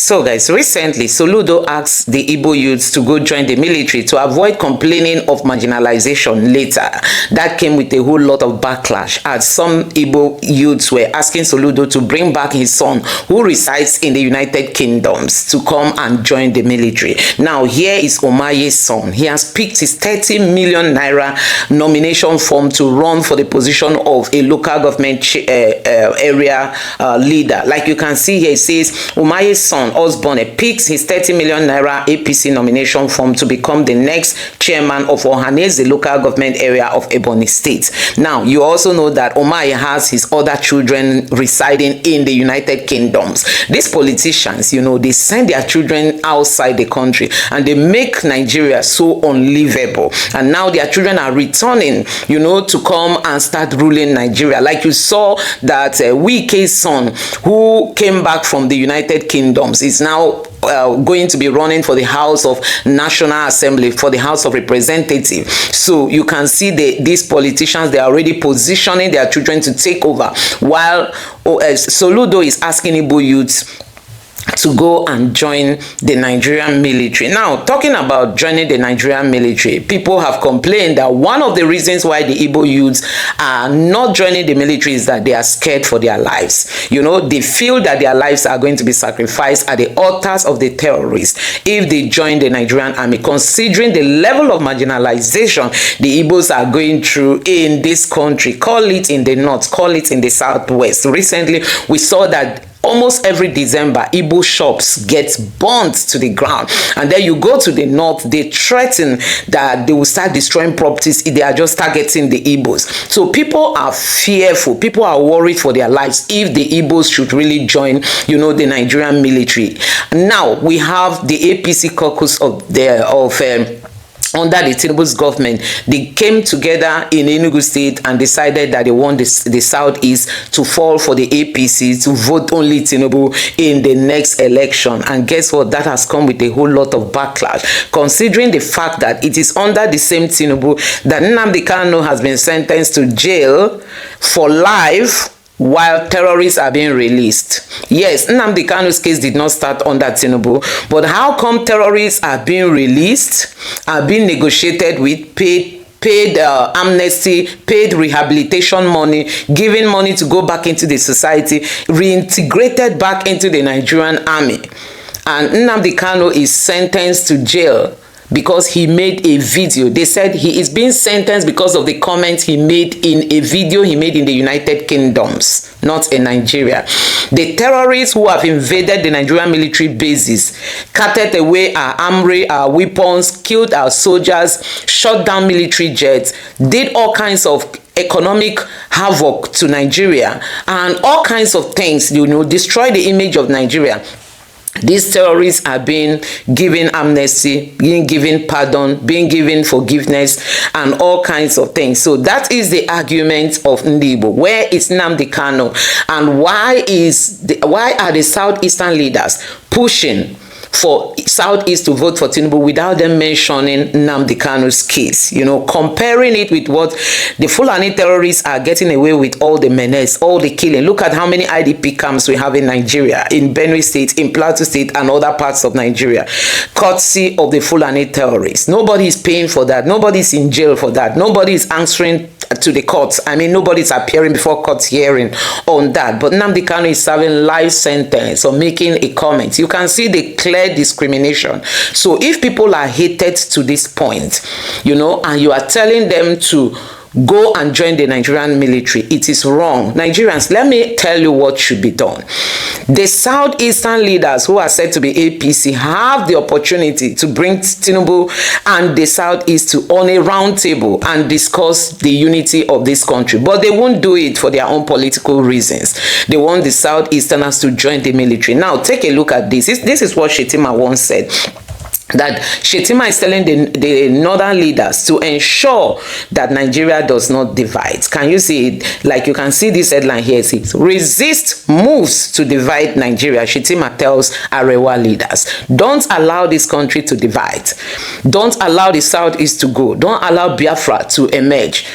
So guys, recently Soludo asked the Igbo youths to go join the military to avoid complaining of marginalization later. That came with a whole lot of backlash as some Igbo youths were asking Soludo to bring back his son who resides in the United Kingdoms to come and join the military. Now here is Omaye's son. He has picked his 30 million naira nomination form to run for the position of a local government area leader. Like you can see here, it says Omaye's son Osborne picks his 30 million naira APC nomination form to become the next chairman of Ohanese, the local government area of Ebonyi State. Now, you also know that Omaye has his other children residing in the United Kingdoms. These politicians, you know, they send their children outside the country and they make Nigeria so unlivable. And now their children are returning, you know, to come and start ruling Nigeria. Like you saw that Wike's son, who came back from the United Kingdoms, is now going to be running for the House of National Assembly, for the House of Representatives. So you can see these politicians, they are already positioning their children to take over, while Soludo is asking Igbo youths to go and join the Nigerian military. Now, talking about joining the Nigerian military, people have complained that one of the reasons why the Igbo youths are not joining the military is that they are scared for their lives. You know, they feel that their lives are going to be sacrificed at the altars of the terrorists if they join the Nigerian army, considering the level of marginalization the Igbos are going through in this country. Call it in the north, call it in the southwest. Recently, we saw that almost every December, Igbo shops get burnt to the ground. And then you go to the north, they threaten that they will start destroying properties if they are just targeting the Igbos. So people are fearful. People are worried for their lives if the Igbos should really join, you know, the Nigerian military. Now, we have the APC caucus under the Tinubu's government. They came together in Enugu State and decided that they want the Southeast to fall for the APC, to vote only Tinubu in the next election. And guess what? That has come with a whole lot of backlash, considering the fact that it is under the same Tinubu that Nnamdi Kanu has been sentenced to jail for life while terrorists are being released. Yes, Nnamdi Kanu's case did not start under Tinubu, but how come terrorists are being released, are being negotiated with, paid amnesty, paid rehabilitation money, giving money to go back into the society, reintegrated back into the Nigerian army, and Nnamdi Kanu is sentenced to jail because he made a video? They said he is being sentenced because of the comments he made in a video he made in the United Kingdoms, not in Nigeria. The terrorists who have invaded the Nigerian military bases, carted away our armory, our weapons, killed our soldiers, shot down military jets, did all kinds of economic havoc to Nigeria and all kinds of things, you know, destroy the image of Nigeria. These terrorists are being given amnesty, being given pardon, being given forgiveness, and all kinds of things. So that is the argument of Igbo. Where is Nnamdi Kanu, and why are the southeastern leaders pushing for Southeast to vote for Tinubu without them mentioning Nnamdi Kanu's case? You know, comparing it with what the Fulani terrorists are getting away with, all the menace, all the killing. Look at how many IDP camps we have in Nigeria, in Benue State, in Plateau State, and other parts of Nigeria, courtesy of the Fulani terrorists. Nobody is paying for that. Nobody is in jail for that. Nobody is answering to the courts. I mean, nobody's appearing before court hearing on that. But Nnamdi Kanu is serving life sentence or making a comment. You can see the clear discrimination. So if people are hated to this point, you know, and you are telling them to go and join the Nigerian military, it is wrong. Nigerians, let me tell you what should be done. The southeastern leaders who are said to be APC have the opportunity to bring Tinubu and the southeast on a round table and discuss the unity of this country, but they won't do it for their own political reasons. They want the southeasterners to join the military. Now take a look at this. This is what Shetima once said. that Shetima is telling the northern leaders to ensure that Nigeria does not divide. Can you see it? Like you can see this headline here. It says, resist moves to divide Nigeria. Shetima tells Arewa leaders, don't allow this country to divide. Don't allow the Southeast to go. Don't allow Biafra to emerge.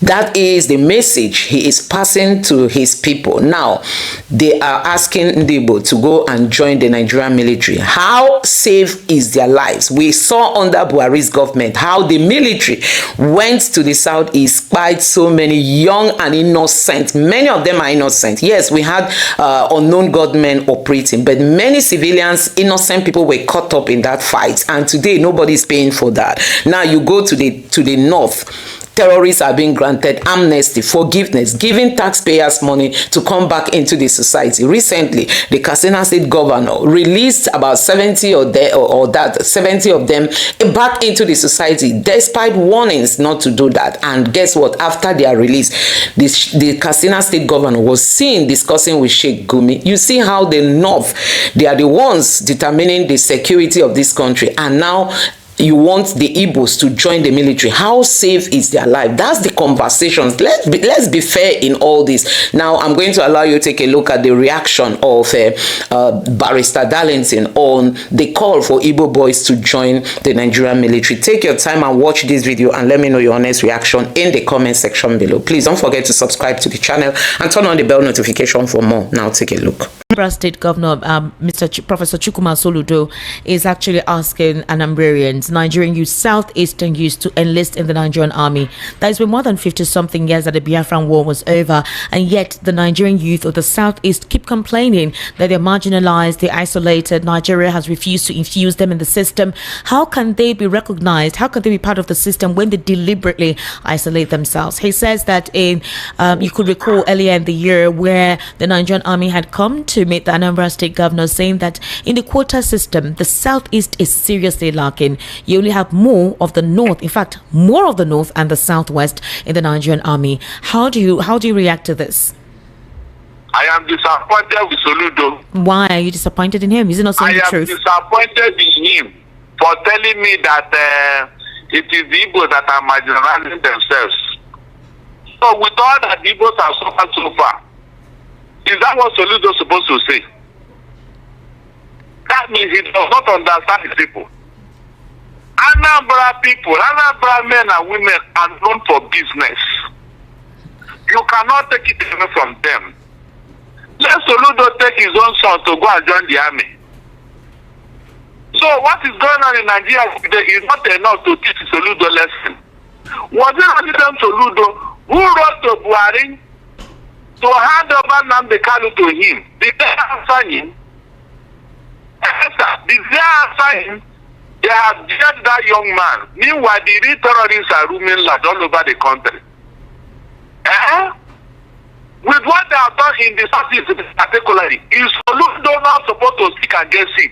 That is the message he is passing to his people. Now, they are asking Ndebo to go and join the Nigerian military. How safe is their life? We saw under Buhari's government how the military went to the Southeast, spied so many young and innocent. Many of them are innocent. Yes, we had unknown gunmen operating, but many civilians, innocent people were caught up in that fight. And today, nobody is paying for that. Now you go to the north. Terrorists are being granted amnesty, forgiveness, giving taxpayers money to come back into the society. Recently, the Katsina State governor released about 70 of them back into the society, despite warnings not to do that. And guess what? After their release, the Katsina State governor was seen discussing with Sheikh Gumi. You see how the North, they are the ones determining the security of this country, and now you want the Igbos to join the military. How safe is their life? That's the conversations. Let's be fair in all this. Now, I'm going to allow you to take a look at the reaction of Barrister Darlington on the call for Igbo boys to join the Nigerian military. Take your time and watch this video and let me know your honest reaction in the comment section below. Please don't forget to subscribe to the channel and turn on the bell notification for more. Now, take a look. State Governor Professor Chukwuma Soludo is actually asking Anambrarians, Nigerian youth, Southeastern youth, to enlist in the Nigerian army. That has been more than 50-something years that the Biafran war was over, and yet the Nigerian youth of the Southeast keep complaining that they're marginalized, they're isolated. Nigeria has refused to infuse them in the system. How can they be recognized? How can they be part of the system when they deliberately isolate themselves? He says that you could recall earlier in the year where the Nigerian army had come to meet the Anambra State governor, saying that in the quota system, the Southeast is seriously lacking. You only have more of the North, in fact, more of the North and the Southwest in the Nigerian army. How do you react to this? I am disappointed with Soludo. Why are you disappointed in him? Is he not saying the truth? I am disappointed in him for telling me that it is the Igbos that are marginalizing themselves. So with all that the Igbos have suffered so far, is that what Soludo is supposed to say? That means he does not understand his people. Anambra people, Anambra men and women are known for business. You cannot take it away from them. Let Soludo take his own son to go and join the army. So what is going on in Nigeria today is not enough to teach Soludo lesson. Was it President Soludo who wrote to Buhari to hand over nnamdi kanu to him? Did they answer him? Did they answer him? They have jailed that young man. Meanwhile, the real terrorists are roaming large all over the country. With what they have done in the Southeast particularly, is Soludo not supposed to speak against it?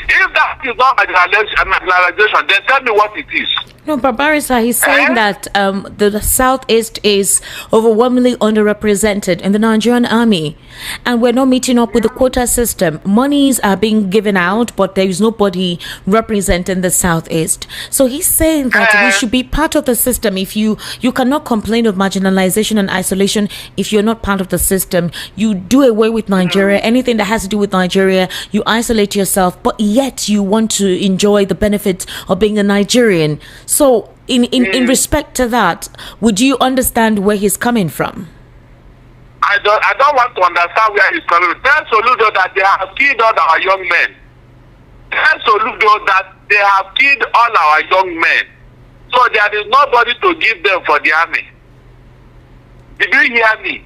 If that is not marginalization, then tell me what it is. No, but Barrister, he's saying that the Southeast is overwhelmingly underrepresented in the Nigerian army, and we're not meeting up with the quota system. Monies are being given out, but there is nobody representing the Southeast. So he's saying that we should be part of the system. If you cannot complain of marginalization and isolation if you're not part of the system. You do away with Nigeria, anything that has to do with Nigeria, you isolate yourself, but yet you want to enjoy the benefits of being a Nigerian. So in respect to that, would you understand where he's coming from? I don't want to understand where he's coming from. Tell Soludo that they have killed all our young men. Tell Soludo that they have killed all our young men. So there is nobody to give them for the army. Did you hear me?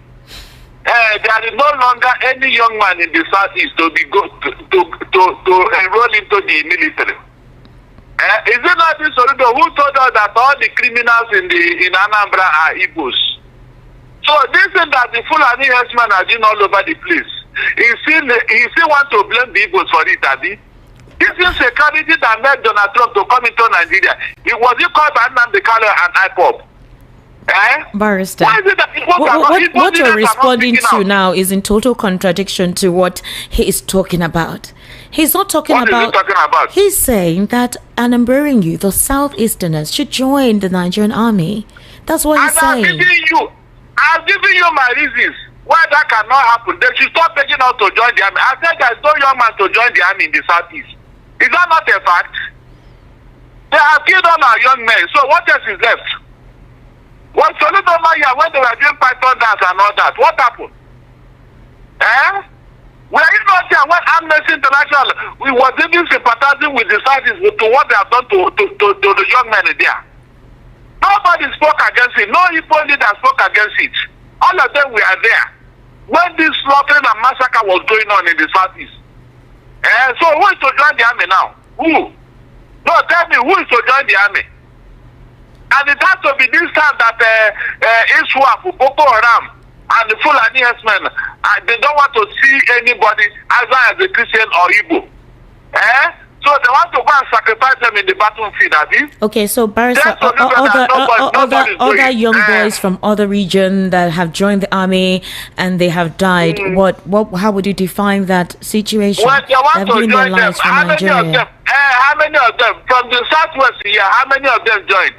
There is no longer any young man in the Southeast to enroll into the military. Is it not this Soludo who told us that all the criminals in Anambra are Igbos? So this is that the Fulani herdsmen are doing all over the place. He still want to blame the Igbos for it, Abi. This insecurity that made Donald Trump to come into Nigeria. It was called by nnamdi kanu and IPOB. Barrister, what you're responding to now is in total contradiction to what he is talking about. He's not talking What about. is he talking about? He's saying that Anambarian youth, the Southeasterners, should join the Nigerian army. That's what he's saying. I'm giving you my reasons why that cannot happen. They should stop taking us to join the army. I said there's no young man to join the army in the Southeast. Is that not a fact? They have killed all our young men. So what else is left? When Soludo Maya, when they were doing python dance and all that, what happened? Were you not there when Amnesty International we was even sympathizing with the Southeast to what they have done to the young men there? Nobody spoke against it. No Igbo leader spoke against it. All of them were there when this slaughtering and massacre was going on in the Southeast. So who is to join the army now? Who? No, tell me who is to join the army? And it has to be this time that ISWAP, Boko Haram, and the Fulani herdsmen, they don't want to see anybody either as a Christian or Igbo. So they want to go and sacrifice them in the battlefield, Abi. Okay, so Barrister, other young boys from other regions that have joined the army and they have died. How would you define that situation? Well, they want to join them. How many of them? How many of them from the southwest here? How many of them joined?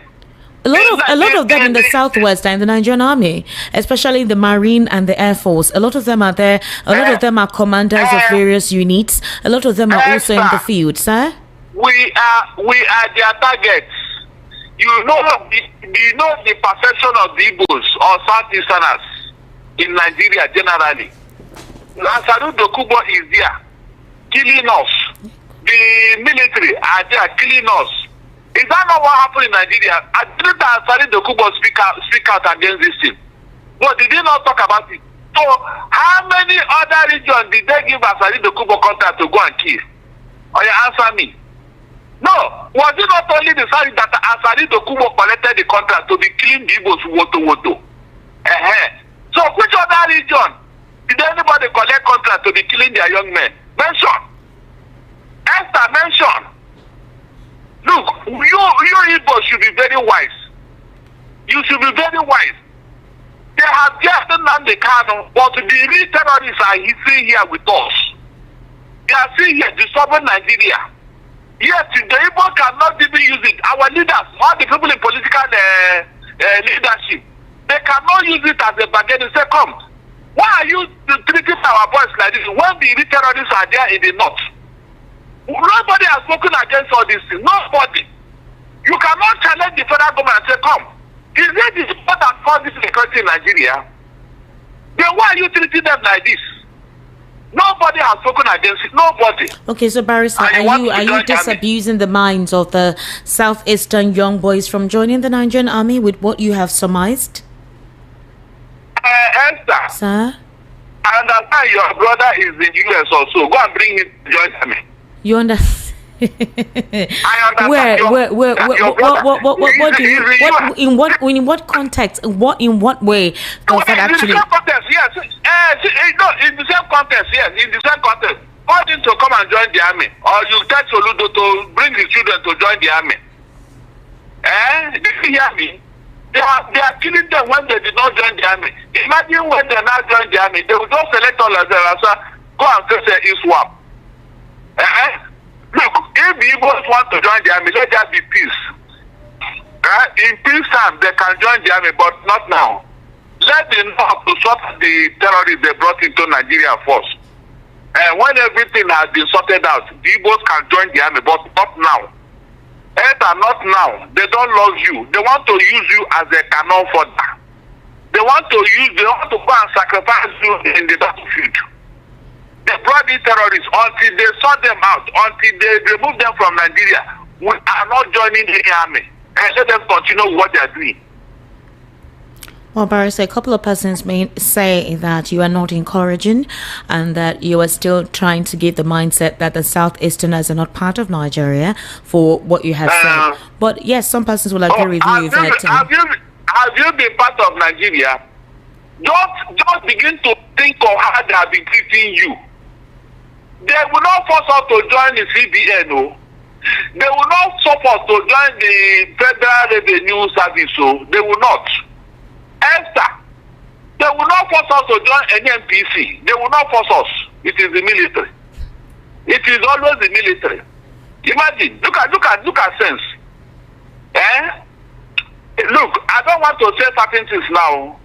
A lot of them in the southwest and the Nigerian army, especially the Marine and the Air Force. A lot of them are there. A lot of them are commanders of various units. A lot of them are also in the field, sir. We are their targets. You know the perception of the Igbos or Southeasterners in Nigeria generally. Lansadu Dokubo is there, killing us. The military are there killing us. Is that not what happened in Nigeria? I didn't Ansari Dokubo speak out against this thing. But did they not talk about it? So how many other regions did they give Ansari Dokubo contract to go and kill? Or you answer me? No. Was it not only the side that Ansari Dokubo collected the contract to be killing the Igbos woto? So which other region did anybody collect contract to be killing their young men? Mention. Esther, mention. Look, you Igbos should be very wise. You should be very wise. They have just nnamdi kanu, but the real terrorists are still here with us. They are still here disturbing Nigeria. Yes, the Igbo cannot even use it. Our leaders, all the people in political leadership, they cannot use it as a bargain. They say, come, why are you treating our boys like this when the real terrorists are there in the north? Nobody has spoken against all this thing. Nobody. You cannot challenge the federal government and say, come, is it the support that caused this security in Nigeria? Then why are you treating them like this? Nobody has spoken against it. Nobody. Okay, so Barrister, are you disabusing the minds of the southeastern young boys from joining the Nigerian army with what you have surmised? Esther. Sir? I understand your brother is in US also. Go and bring him to join the army. You understand? I understand. In what context? In what way does that actually? In the same context, yes. In the same context, yes. In the same context, want him to come and join the army, or you tell Soludo to bring his children to join the army. Did you hear me? They are killing them when they did not join the army. Imagine when they now join the army, they will just select all of them and say, go and face ISWAP. Look, if the Igbos want to join the army, let there be peace. In peace time, they can join the army, but not now. Let them know how to stop the terrorists they brought into Nigeria first. When everything has been sorted out, the Igbos can join the army, but not now. Not now. They don't love you. They want to use you as a cannon fodder. They want to go and sacrifice you in the battlefield. They brought these terrorists until they sort them out, until they remove them from Nigeria. We are not joining any army. And let them continue what they are doing. Well, Barrister, a couple of persons may say that you are not encouraging and that you are still trying to give the mindset that the Southeasterners are not part of Nigeria for what you have said. But yes, some persons will agree with you that... Have you been part of Nigeria? Don't begin to think of how they have been treating you. They will not force us to join the CBN. No. They will not force us to join the Federal Revenue Service. They will not. Esther, they will not force us to join NNPC. They will not force us. It is the military. It is always the military. Imagine, look at sense. Look, I don't want to say certain things now.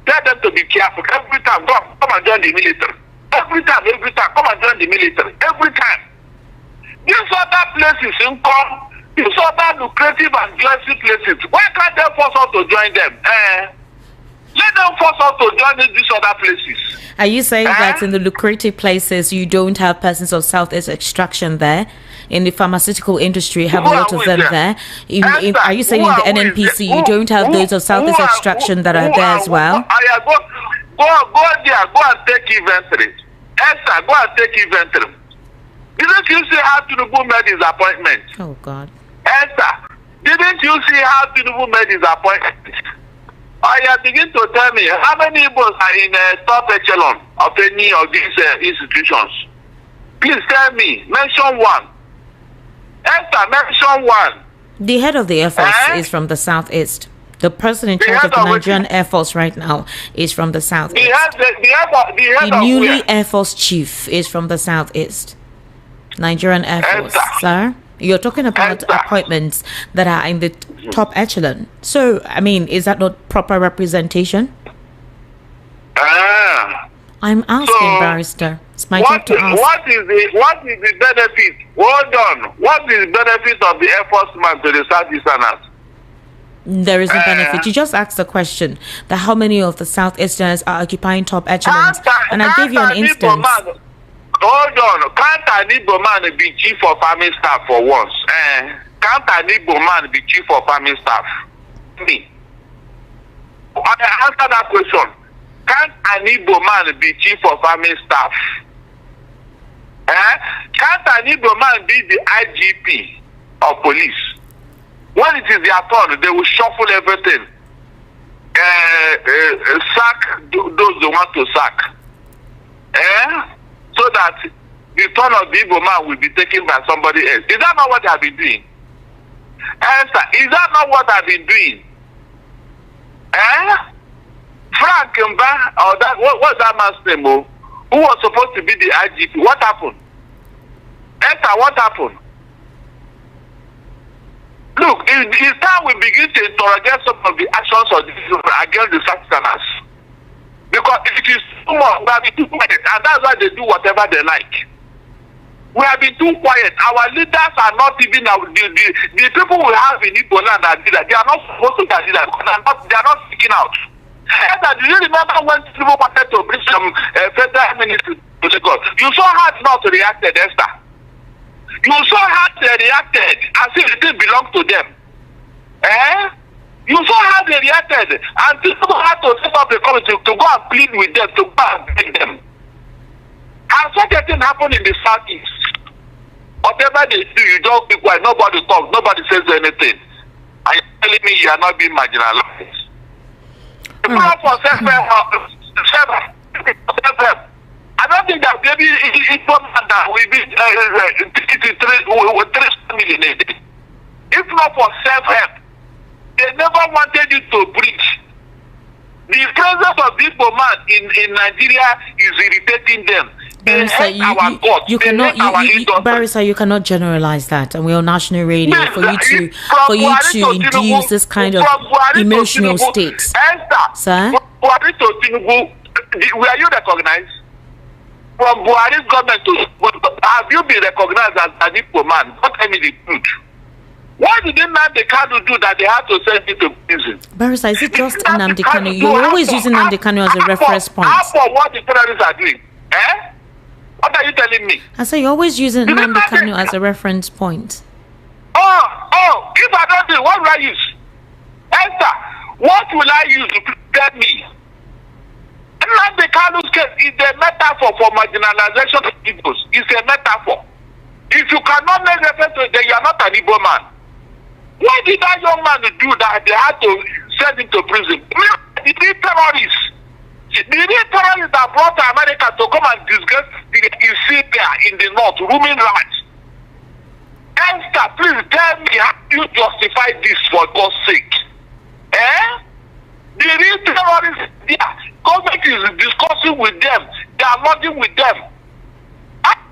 Tell them to be careful. Every time, come and join the military. Every time, come and join the military. Every time. These other places these other lucrative and glossy places, why can't they force us to join them? Let them force us to join these other places. Are you saying that in the lucrative places you don't have persons of Southeast extraction there? In the pharmaceutical industry, you have a lot of them there. Are you saying in the NNPC you don't have those of Southeast extraction that are there as well? Go there, go and take inventory. Esther, go and take inventory. Didn't you see how Tinubu made his appointment? Oh God. Esther, didn't you see how Tinubu made his appointment? You begin to tell me how many Igbos are in top echelon of any of these institutions. Please tell me, mention one. Esther, mention one. The head of the Air Force is from the Southeast. The person in charge of the Nigerian Air Force right now is from the Southeast. The newly Air Force chief is from the Southeast. Nigerian Air Force, sir. You're talking about appointments that are in the top echelon. So, I mean, is that not proper representation? I'm asking, barrister. It's my job to ask. What is the benefit? Hold on. What is the benefit of the Air Force man to the Southeasterners? There is a benefit. You just asked the question that how many of the Southeasterners are occupying top echelons, and I gave you an instance. Hold on. Can't an Igbo man be chief of army staff for once? Can't an Igbo man be chief of army staff? Me. I answer that question. Can't an Igbo man be chief of army staff? Can't an Igbo man be the IGP of police? When it is their turn, they will shuffle everything. Sack those they want to sack. So that the turn of the Igbo man will be taken by somebody else. Is that not what they have been doing? Esther, is that not what I've been doing? Frank Mba, or that what's that man's name? Who was supposed to be the IGP? What happened? Esther, what happened? Look, it's time we begin to interrogate some of the actions of against the Southerners. Because it is too much, we have been too quiet, and that's why they do whatever they like. We have been too quiet. Our leaders are not even the people we have in Igbo land are leaders. They are not supposed to be leaders because they are not speaking out. Esther, do you remember when people wanted to bring some federal ministry to Lagos? You saw how not reacted, Esther. You saw how they reacted as if it didn't belong to them. You saw how they reacted, and people had to set up a committee to go and plead with them, to go and beg them. And such a thing happened in the Southeast. Whatever they do, you don't be quiet. Nobody talks. Nobody says anything. And you're telling me you are not being marginalized. The plan for self-help. I don't think that maybe it's one that will be 3 million a day. If not for self-help, they never wanted you to preach. The presence of this man in Nigeria is irritating them. Barrister, you cannot generalize that, and we're on national radio for you to induce this kind of emotional state. Sir? Were you recognized? From Buhari's government have you been recognized as an Igbo man? Don't tell me the truth. Why did nnamdi kanu do that they had to send you to prison? Barrister, is it just nnamdi kanu? You're always using nnamdi kanu as a reference point. Half of what the terrorists are doing. What are you telling me? I say you're always using nnamdi kanu as a reference point. If I don't do it, what will I use? Esther, what will I use to protect me? Nnamdi Kanu's case is a metaphor for marginalization of Igbos. It's a metaphor. If you cannot make reference to it, then you are not an Igbo man. Why did that young man do that? They had to send him to prison. The real terrorists. The real terrorists that brought to America to come and disgrace in Syria in the north, roaming rats. Esther, please tell me how you justify this for God's sake. The real terrorists, government is discussing with them. They are nodding with them.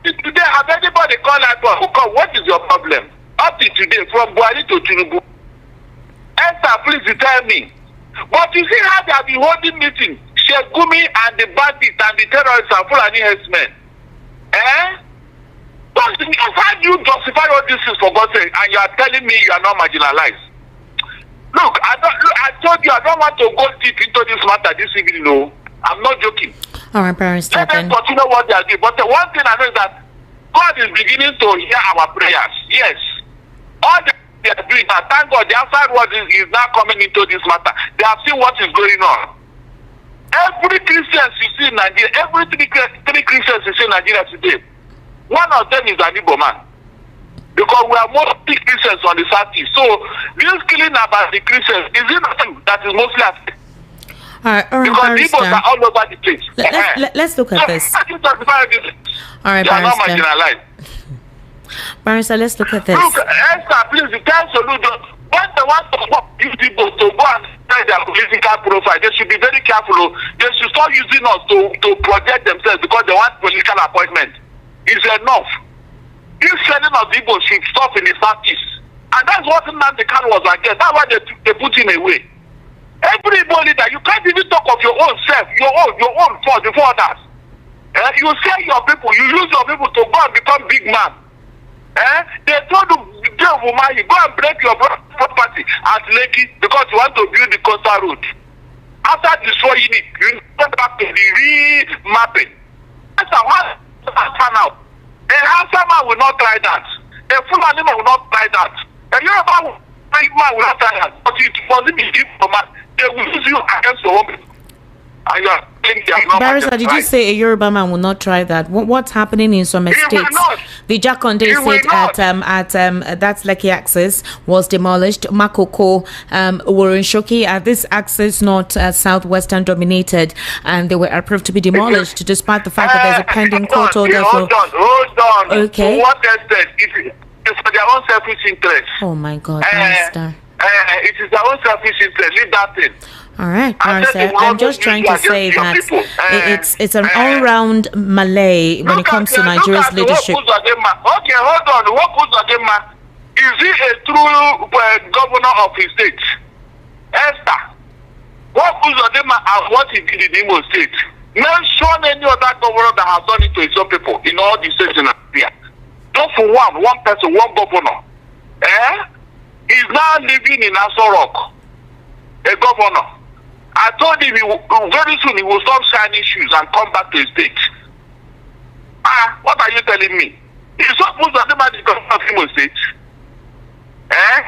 Today, have anybody called Igbos? What is your problem? Up to today, from Buhari to Tinubu. Esther, please tell me. But you see how they have been holding meetings. Sheikh Gumi and the bandits and the terrorists and Fulani herdsmen. But how do you justify all this is for God's sake, and you are telling me you are not marginalized? Look, I told you I don't want to go deep into this matter this evening. No, I'm not joking. All right, parents. Let them continue what they are doing. But the one thing I know is that God is beginning to hear our prayers. Yes. All they are doing now, thank God, the outside world is now coming into this matter. They have seen what is going on. Every Christian you see in Nigeria, every three Christians you see in Nigeria today, one of them is an Igbo man. Because we are mostly Christians on the southeast. So this killing about the Christians is it nothing that is mostly affected. All right, because the Igbos are all over the place. Let's look at this. All right, they are not marginalized. Barrister, let's look at this. Look, Esther, please, tell Soludo, when they want to use people to go and tell their political profile, they should be very careful. They should stop using us to project themselves because they want political appointment. It's enough. This sending of the Igbos should stop in the southeast. And that's what nnamdi was against. That's why they put him away. Every Igbo leader, you can't even talk of your own self, your own fault before others. You say your people, you use your people to go and become big man. They told you, go and break your property at Lekki because you want to build the coastal road. After destroying it, you go back to the remapping. That's how now. A handsome man will not try that. A Fulani man will not try that. A Yoruba man will not try that. But it wasn't be given for man. They will use you against your own people. And you are saying they are not. Barrister, did you say a Yoruba man will not try that? What's happening in some estates? The Jakonde estate at that's Lekki access was demolished. Makoko, Warren this access not southwestern dominated, and they were approved to be demolished despite the fact that there's a pending court order. Hold on. Okay. To what extent? It's for their own selfish interest. Oh my God, Barrister. It is their own selfish interest. Leave that thing. All right, Barrister. I'm just trying to say that it's an all-round Malay when it comes to Nigeria's leadership. Okay, hold on. What is he a true governor of his state? Esther. What he did in Imo State. Mention any other governor that has done it to his own people in all the states in Nigeria. Just for one person, one governor. He's now living in Aso Rock. A governor. I told him very soon he will stop shining shoes and come back to his state. What are you telling me? He's supposed to be the governor of Imo State.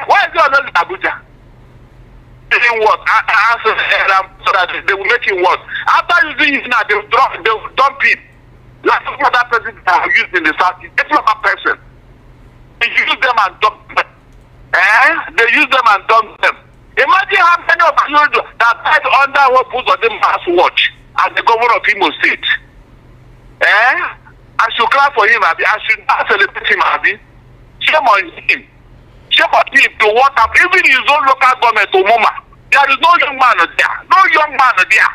Why is he not in Abuja? Doing what? So that they will make him what? After using him now, they will dump him. Like some other president that are used in the South, every other person. They use them and dump them. They use them and dump them. Imagine how many of you that died under what put on them as watch as the governor of Imo State. I should clap for him, Abi. I should not celebrate him, Abi. Shame on him. Shame on him to what up. Even his own local government, Omoma. There is no young man there. No young man there.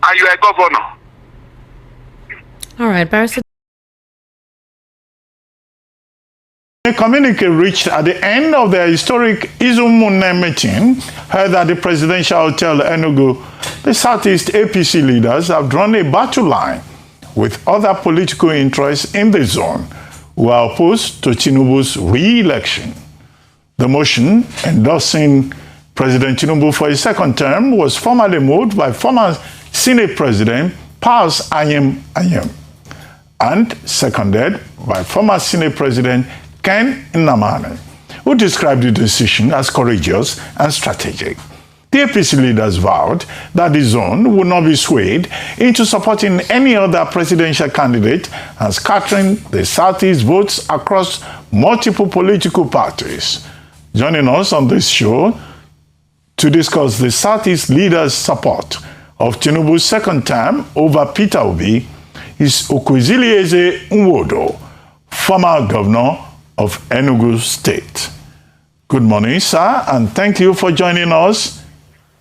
And you are a governor. All right, Barrister. A communique reached at the end of the historic Izumune meeting heard at the Presidential Hotel Enugu, the Southeast APC leaders have drawn a battle line with other political interests in the zone who are opposed to Tinubu's re-election. The motion endorsing President Tinubu for a second term was formally moved by former Senate President Paz Anyem and seconded by former Senate President Ken Nnamdi, who described the decision as courageous and strategic. The APC leaders vowed that the zone would not be swayed into supporting any other presidential candidate and scattering the Southeast votes across multiple political parties. Joining us on this show to discuss the Southeast leaders' support of Tinubu's second term over Peter Obi is Okwezilieze Nwodo, former governor of Enugu State. Good morning, sir, and thank you for joining us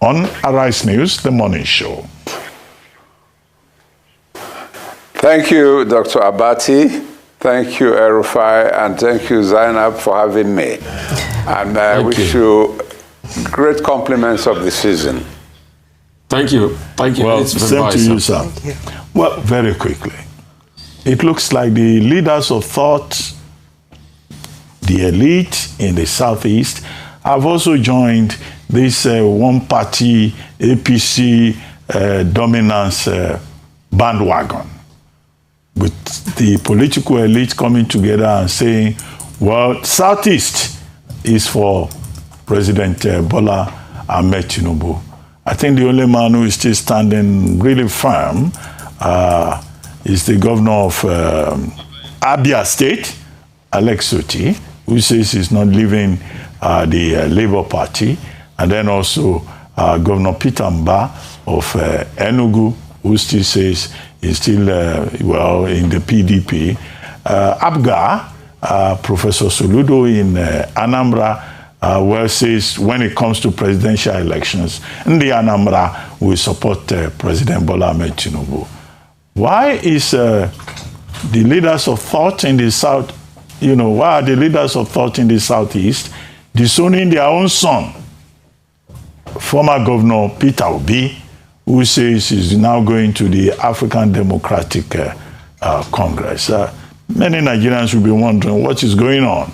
on Arise News, the morning show. Thank you, Dr. Abati. Thank you, Erufai, and thank you, Zainab, for having me. And I wish you great compliments of the season. Thank you. Thank you. Well, same to you, sir. Well, very quickly. It looks like the leaders of thought, the elite in the Southeast, have also joined this one-party APC dominance bandwagon, with the political elite coming together and saying, well, Southeast is for President Bola Ahmed Tinubu. I think the only man who is still standing really firm is the governor of Abia State, Alex Oti, who says he's not leaving the Labour Party, and then also Governor Peter Mba of Enugu, who still says he's still, well, in the PDP. Abga, Professor Soludo in Anambra, well, says when it comes to presidential elections, the Anambra will support President Bola Ahmed Tinubu. Why is the leaders of thought in the South, why are the leaders of thought in the Southeast disowning their own son, former Governor Peter Obi, who says he's now going to the African Democratic Congress? Many Nigerians will be wondering what is going on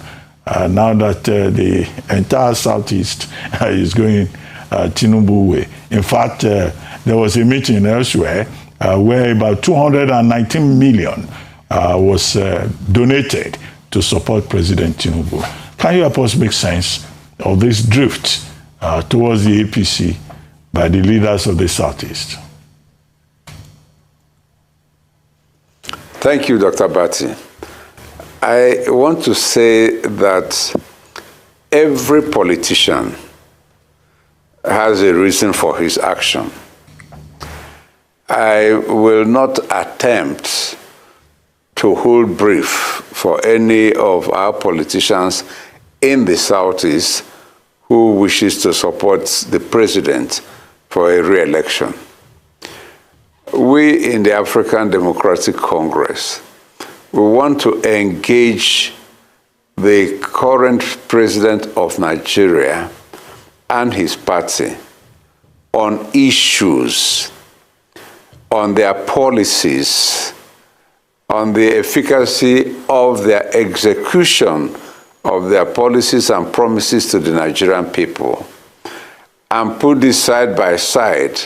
now that the entire Southeast is going Tinubu way. In fact, there was a meeting elsewhere where about 219 million was donated to support President Tinubu. Can you help us make sense of this drift towards the APC by the leaders of the Southeast? Thank you, Dr. Bati. I want to say that every politician has a reason for his action. I will not attempt to hold brief for any of our politicians in the Southeast who wishes to support the president for a re-election. We in the African Democratic Congress, we want to engage the current president of Nigeria and his party on issues, on their policies, on the efficacy of their execution of their policies and promises to the Nigerian people, and put this side by side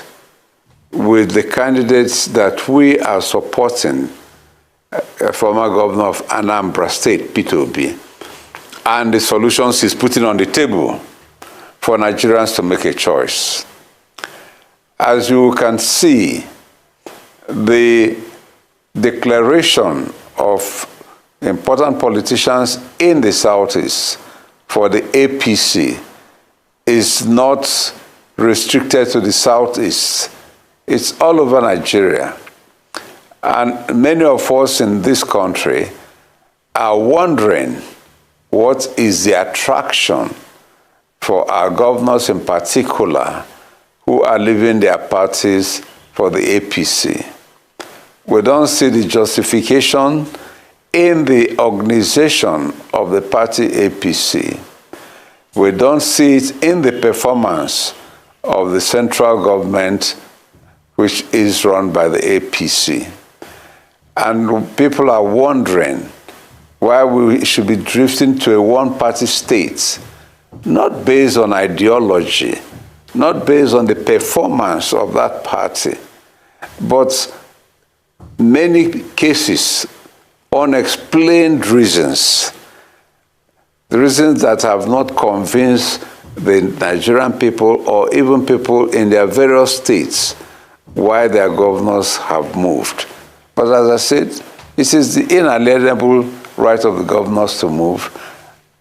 with the candidates that we are supporting, former governor of Anambra State, Peter Obi, and the solutions he's putting on the table for Nigerians to make a choice. As you can see, the declaration of important politicians in the Southeast for the APC is not restricted to the Southeast. It's all over Nigeria. And many of us in this country are wondering what is the attraction for our governors in particular who are leaving their parties for the APC. We don't see the justification in the organization of the party APC. We don't see it in the performance of the central government, which is run by the APC. And people are wondering why we should be drifting to a one-party state, not based on ideology, not based on the performance of that party, but many cases, unexplained reasons, the reasons that have not convinced the Nigerian people or even people in their various states why their governors have moved. But as I said, it is the inalienable right of the governors to move,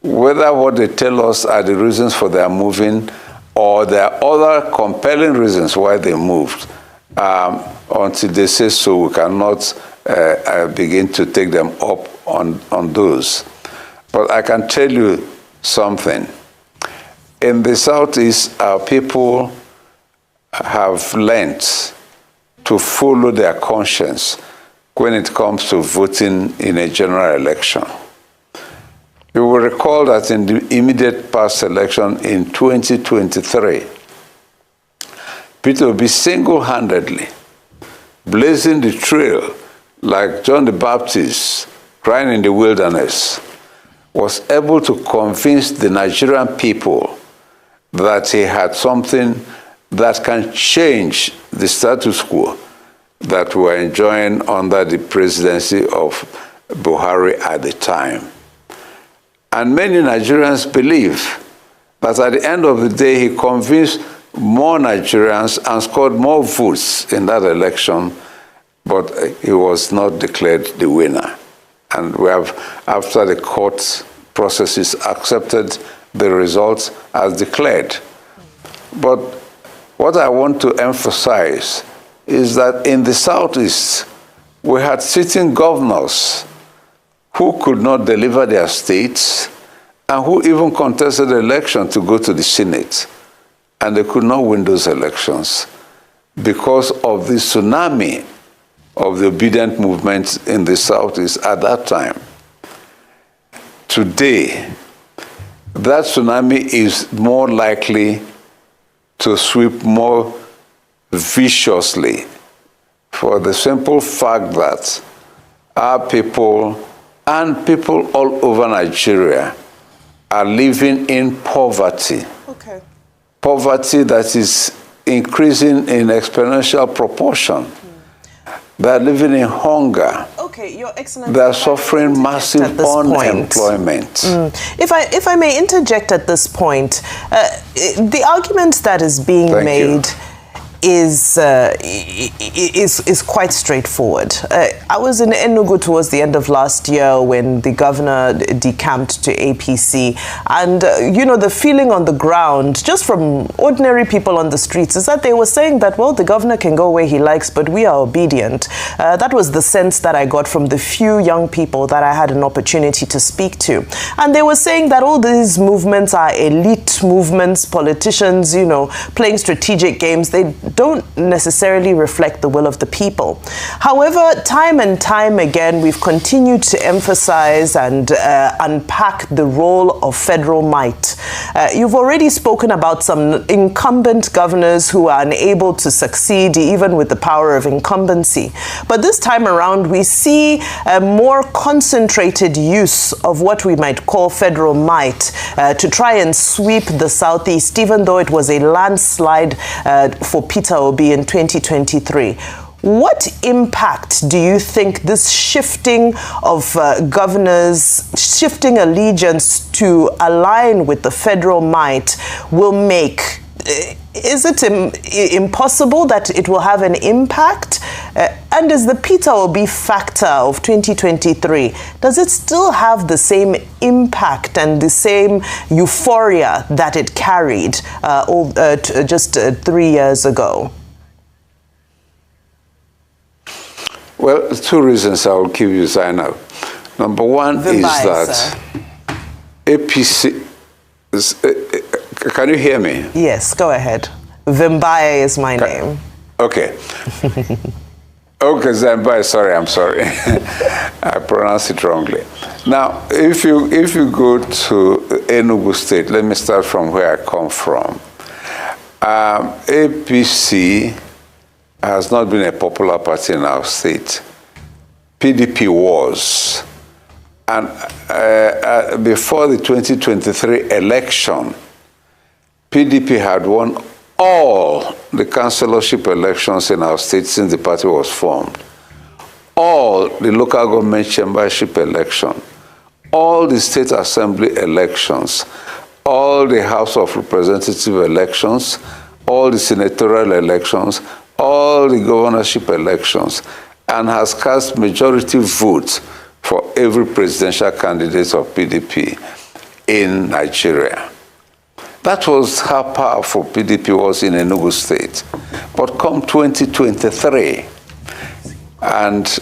whether what they tell us are the reasons for their moving or there are other compelling reasons why they moved. Until they say so, we cannot begin to take them up on those. But I can tell you something. In the Southeast, our people have learned to follow their conscience when it comes to voting in a general election. You will recall that in the immediate past election in 2023, Peter Obi single-handedly, blazing the trail like John the Baptist crying in the wilderness, was able to convince the Nigerian people that he had something that can change the status quo that we were enjoying under the presidency of Buhari at the time. And many Nigerians believe that at the end of the day, he convinced more Nigerians and scored more votes in that election, but he was not declared the winner. And we have, after the court processes, accepted the results as declared. But what I want to emphasize is that in the Southeast, we had sitting governors who could not deliver their states and who even contested the election to go to the Senate. And they could not win those elections because of the tsunami of the obedient movement in the Southeast at that time. Today, that tsunami is more likely to sweep more viciously for the simple fact that our people and people all over Nigeria are living in poverty. Okay. Poverty that is increasing in exponential proportion. They're living in hunger. Okay, Your Excellency. They're suffering massive unemployment. If I may interject at this point, the argument that is being made is quite straightforward. I was in Enugu towards the end of last year when the governor decamped to APC, and the feeling on the ground, just from ordinary people on the streets, is that they were saying that, well, the governor can go where he likes, but we are obedient. That was the sense that I got from the few young people that I had an opportunity to speak to. And they were saying that all these movements are elite movements, politicians, playing strategic games. They don't necessarily reflect the will of the people. However, time and time again, we've continued to emphasize and unpack the role of federal might. You've already spoken about some incumbent governors who are unable to succeed even with the power of incumbency. But this time around, we see a more concentrated use of what we might call federal might to try and sweep the Southeast, even though it was a landslide for Peter Obi in 2023. What impact do you think this shifting of governors, shifting allegiance to align with the federal might will make? Is it impossible that it will have an impact? And is the Peter Obi factor of 2023, does it still have the same impact and the same euphoria that it carried just 3 years ago? Well, two reasons I will give you, Zainab. Number one is that APC... Can you hear me? Yes, go ahead. Vimbaye is my name. Okay. Okay, Vimbaye, I'm sorry. I pronounced it wrongly. Now, if you go to Enugu State, let me start from where I come from. APC has not been a popular party in our state. PDP was. And before the 2023 election, PDP had won all the councillorship elections in our state since the party was formed. All the local government chambership election, all the state assembly elections, all the House of Representatives elections, all the senatorial elections, all the governorship elections, and has cast majority votes for every presidential candidate of PDP in Nigeria. That was how powerful PDP was in Enugu State. But come 2023, and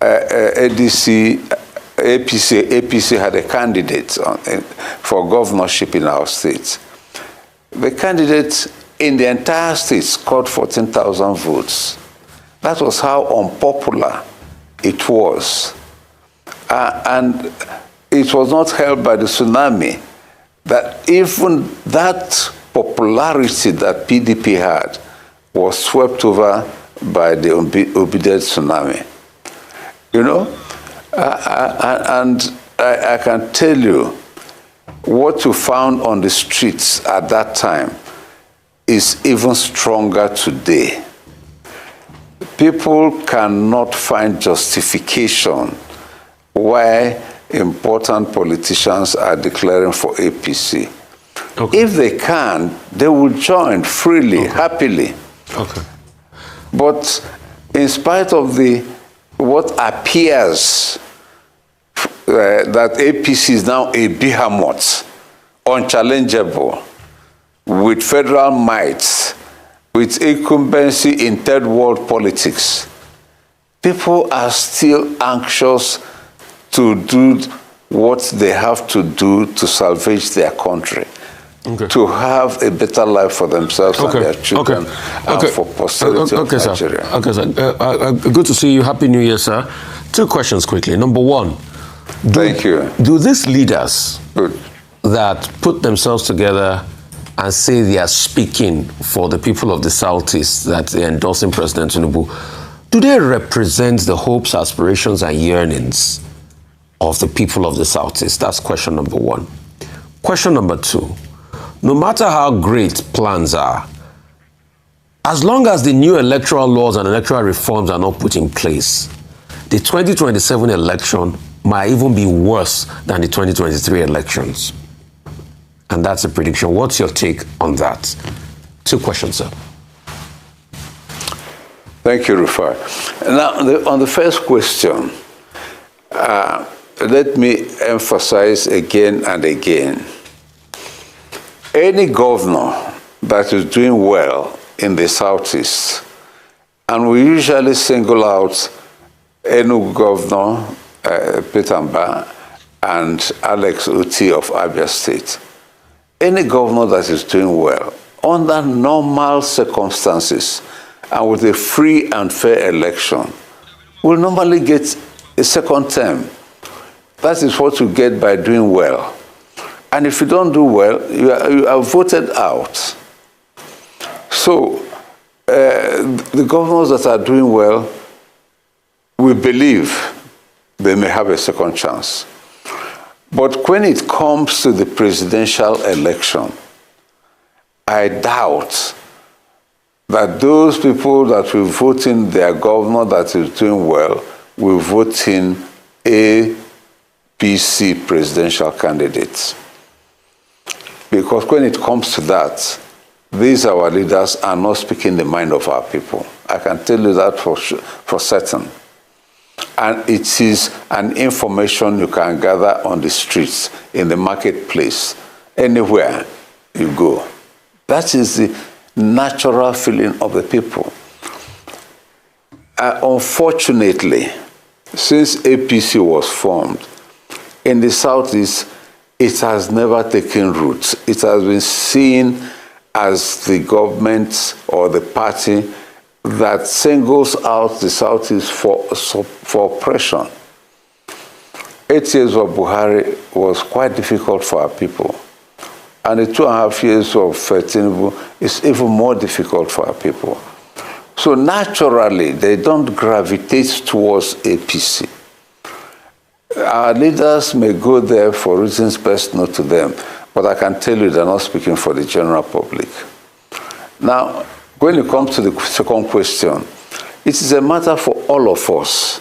APC had a candidate for governorship in our state. The candidate in the entire state scored 14,000 votes. That was how unpopular it was. And it was not helped by the tsunami that even that popularity that PDP had was swept over by the obedient tsunami. You know? And I can tell you, what you found on the streets at that time is even stronger today. People cannot find justification why important politicians are declaring for APC. Okay. If they can, they will join freely, happily. Okay. But in spite of what appears that APC is now a behemoth, unchallengeable, with federal might, with incumbency in third world politics, people are still anxious to do what they have to do to salvage their country, to have a better life for themselves and their children, and for posterity of Nigeria. Okay, sir. Good to see you. Happy New Year, sir. 2 questions quickly. Number 1. Thank you. Do these leaders that put themselves together and say they are speaking for the people of the Southeast, that they're endorsing President Tinubu, do they represent the hopes, aspirations, and yearnings of the people of the Southeast? That's question number 1. Question number 2, no matter how great plans are, as long as the new electoral laws and electoral reforms are not put in place, the 2027 election might even be worse than the 2023 elections. And that's a prediction. What's your take on that? 2 questions, sir. Thank you, Rufai. Now, on the first question, let me emphasize again and again. Any governor that is doing well in the Southeast, and we usually single out Enugu Governor Peter Mbah and Alex Uti of Abia State, any governor that is doing well, under normal circumstances and with a free and fair election, will normally get a second term. That is what you get by doing well. And if you don't do well, you are voted out. So, the governors that are doing well, we believe they may have a second chance. But when it comes to the presidential election, I doubt that those people that will vote in their governor that is doing well will vote in APC presidential candidates. Because when it comes to that, these our leaders are not speaking the mind of our people. I can tell you that for certain. And it is an information you can gather on the streets, in the marketplace, anywhere you go. That is the natural feeling of the people. Unfortunately, since APC was formed, in the Southeast, it has never taken root. It has been seen as the government or the party that singles out the Southeast for oppression. 8 years of Buhari was quite difficult for our people. And the 2.5 years of Tinubu is even more difficult for our people. So naturally, they don't gravitate towards APC. Our leaders may go there for reasons best known to them, but I can tell you they're not speaking for the general public. Now, when it comes to the second question, it is a matter for all of us,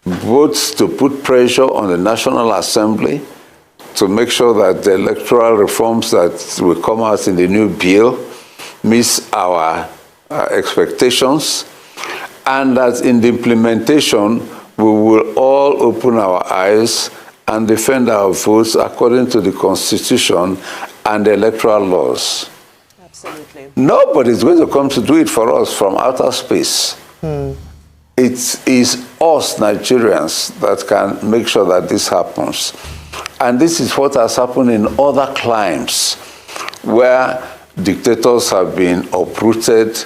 both to put pressure on the National Assembly to make sure that the electoral reforms that will come out in the new bill meet our expectations, and that in the implementation, we will all open our eyes and defend our votes according to the Constitution and the electoral laws. Absolutely. Nobody is going to come to do it for us from outer space. It is us, Nigerians, that can make sure that this happens. And this is what has happened in other climes where dictators have been uprooted,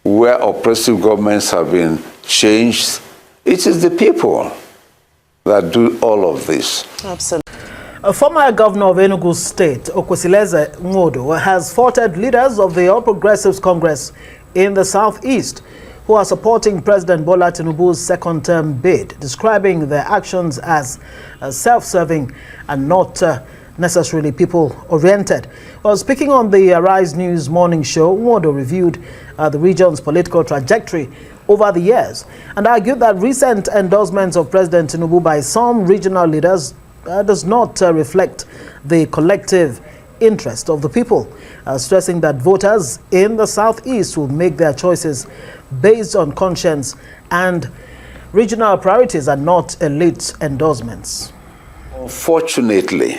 where oppressive governments have been changed. It is the people that do all of this. Absolutely. A former governor of Enugu State, Okwesileze Nwodo, has faulted leaders of the All Progressives Congress in the southeast who are supporting President Bola Tinubu's second-term bid, describing their actions as self-serving and not necessarily people-oriented. Well, speaking on the Arise News morning show, Nwodo reviewed the region's political trajectory over the years and argued that recent endorsements of President Tinubu by some regional leaders does not reflect the collective interest of the people, stressing that voters in the southeast will make their choices based on conscience and regional priorities and not elite endorsements. Unfortunately,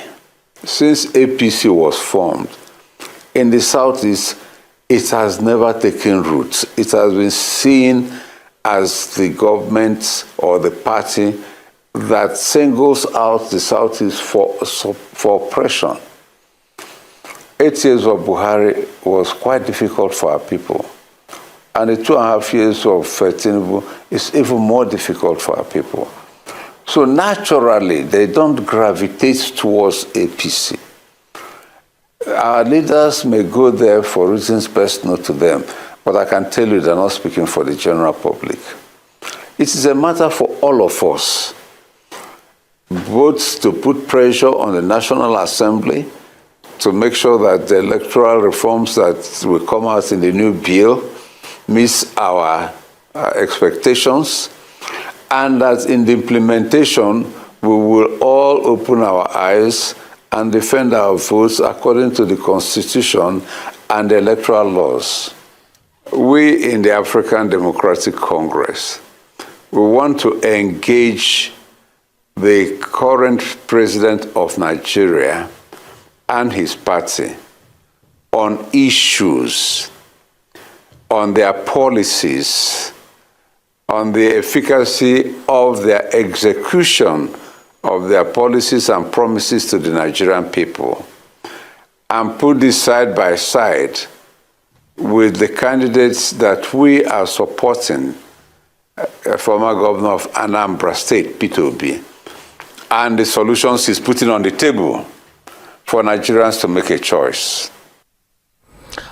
since APC was formed, in the southeast, it has never taken root. It has been seen as the government or the party that singles out the southeast for oppression. 8 years of Buhari was quite difficult for our people. And the 2.5 years of Tinubu is even more difficult for our people. So naturally, they don't gravitate towards APC. Our leaders may go there for reasons best known to them, but I can tell you they're not speaking for the general public. It is a matter for all of us, both to put pressure on the National Assembly to make sure that the electoral reforms that will come out in the new bill meets our expectations, and that in the implementation, we will all open our eyes and defend our votes according to the Constitution and the electoral laws. We in the African Democratic Congress, we want to engage the current president of Nigeria and his party on issues, on their policies, on the efficacy of their execution of their policies and promises to the Nigerian people, and put this side by side with the candidates that we are supporting, a former governor of Anambra State, Peter Obi, and the solutions he's putting on the table for Nigerians to make a choice.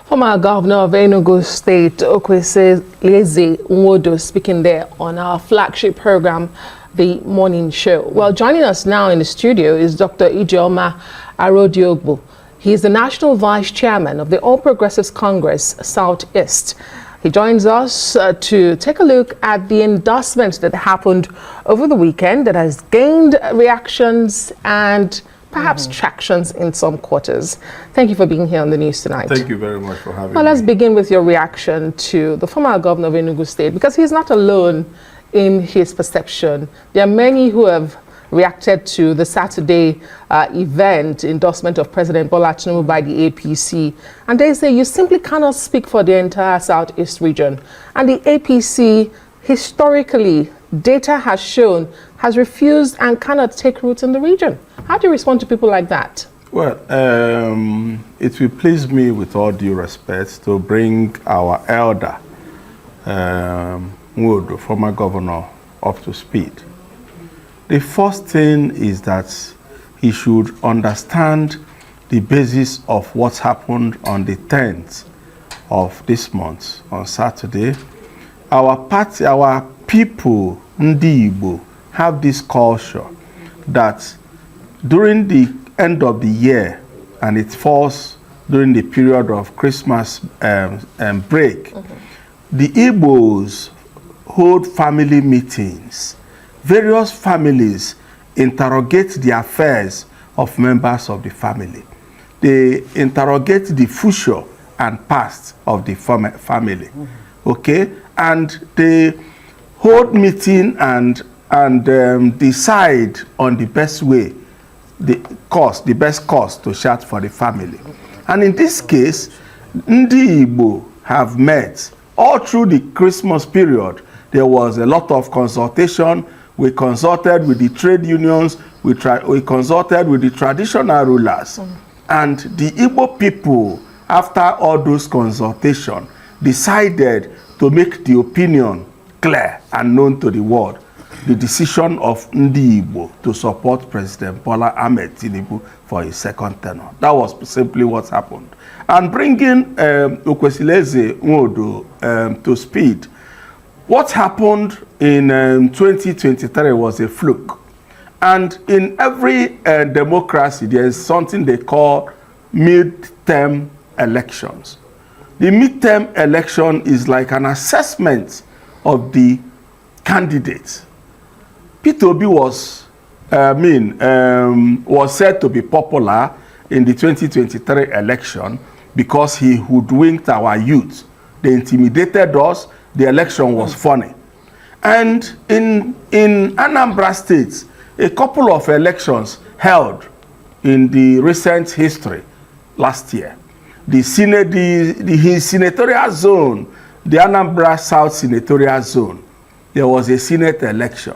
Former Governor of Enugu State, Okwesileze Nwodo, speaking there on our flagship program, The Morning Show. Well, joining us now in the studio is Dr. Ijeoma Arodiogbo. He is the National Vice Chairman of the All Progressives Congress Southeast. He joins us to take a look at the endorsements that happened over the weekend that has gained reactions and perhaps tractions in some quarters. Thank you for being here on the news tonight. Thank you very much for having me. Well, let's begin with your reaction to the former governor of Enugu State, because he's not alone in his perception. There are many who have reacted to the Saturday event endorsement of President Bola Tinubu by the APC, and they say you simply cannot speak for the entire Southeast region. And the APC, historically, data has shown, has refused and cannot take root in the region. How do you respond to people like that? Well, it will please me, with all due respect, to bring our elder, Nwodo, former governor, up to speed. The first thing is that he should understand the basis of what happened on the 10th of this month, on Saturday. Our party, our people, Igbo, have this culture that during the end of the year, and it falls during the period of Christmas break, the Igbos hold family meetings. Various families interrogate the affairs of members of the family. They interrogate the future and past of the family. Okay? And they hold meeting and decide on the best way, the best course to chart for the family. And in this case, Ndi Igbo have met all through the Christmas period. There was a lot of consultation. We consulted with the trade unions. We consulted with the traditional rulers. And the Igbo people, after all those consultations, decided to make the opinion clear and known to the world. the decision of Ndi Igbo to support President Bola Ahmed Tinubu for his second tenure. That was simply what happened. And bringing Okwesileze Nwodo to speed, what happened in 2023 was a fluke. And in every democracy, there is something they call mid-term elections. The mid-term election is like an assessment of the candidates. Peter Obi was said to be popular in the 2023 election because he hoodwinked our youth. They intimidated us. The election was funny. And in Anambra State, a couple of elections held in the recent history last year. His senatorial zone, the Anambra South senatorial zone, there was a Senate election.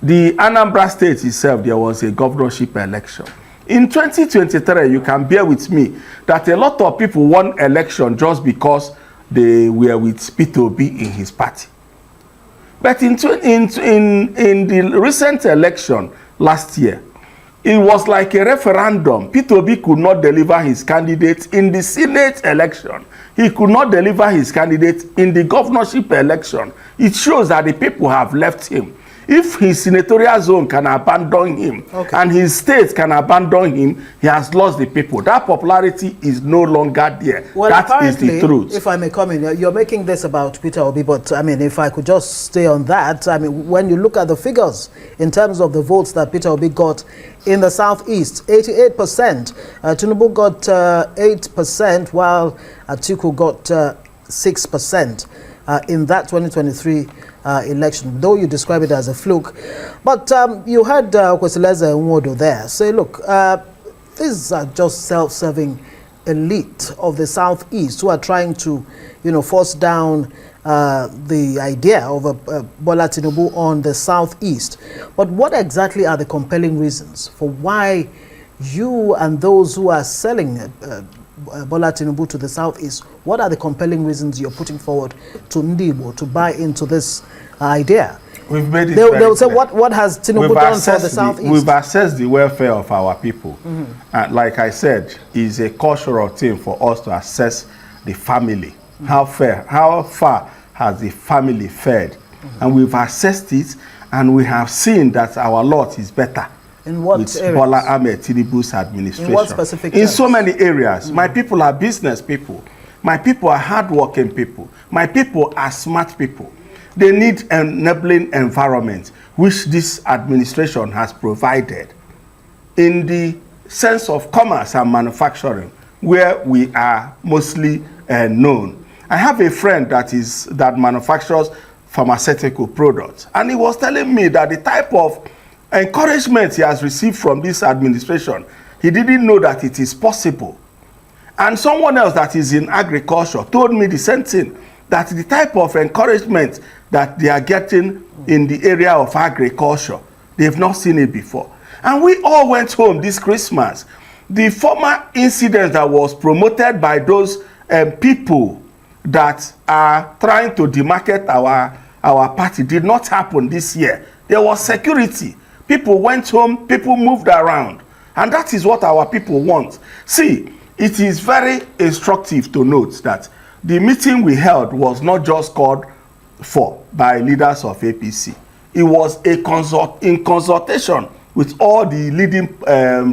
The Anambra State itself, there was a governorship election. In 2023, you can bear with me that a lot of people won election just because they were with Peter Obi in his party. But in the recent election last year, it was like a referendum. Peter Obi could not deliver his candidate in the Senate election. He could not deliver his candidate in the governorship election. It shows that the people have left him. If his senatorial zone can abandon him, and his state can abandon him, he has lost the people. That popularity is no longer there. Well, that is the truth. If I may come in, you're making this about Peter Obi, but I mean, if I could just stay on that, I mean, when you look at the figures in terms of the votes that Peter Obi got in the Southeast, 88%. Tinubu got 8%, while Atiku got 6% in that 2023 election, though you describe it as a fluke. But you had Okwesileze Nwodo there say, look, these are just self-serving elite of the Southeast who are trying to, force down the idea of Bola Tinubu on the Southeast. But what exactly are the compelling reasons for why you and those who are selling Bola Tinubu to the Southeast, what are the compelling reasons you're putting forward to Ndi Igbo to buy into this idea? We've made it they'll say, what has Tinubu done for the Southeast? We've assessed the welfare of our people. Like I said, it's a cultural thing for us to assess the family. How far has the family fared? And we've assessed it, and we have seen that our lot is better. In what with areas? Bola Ahmed Tinubu's administration. In what specific In terms? so many areas. My people are business people. My people are hardworking people. My people are smart people. They need an enabling environment, which this administration has provided in the sense of commerce and manufacturing, where we are mostly known. I have a friend that manufactures pharmaceutical products, and he was telling me that the type of encouragement he has received from this administration, he didn't know that it is possible. And someone else that is in agriculture told me the same thing, that the type of encouragement that they are getting in the area of agriculture, they've not seen it before. And we all went home this Christmas. The former incident that was promoted by those people that are trying to demarket our party did not happen this year. There was security. People went home, people moved around. And that is what our people want. See, it is very instructive to note that the meeting we held was not just called for by leaders of APC. It was in consultation with all the leading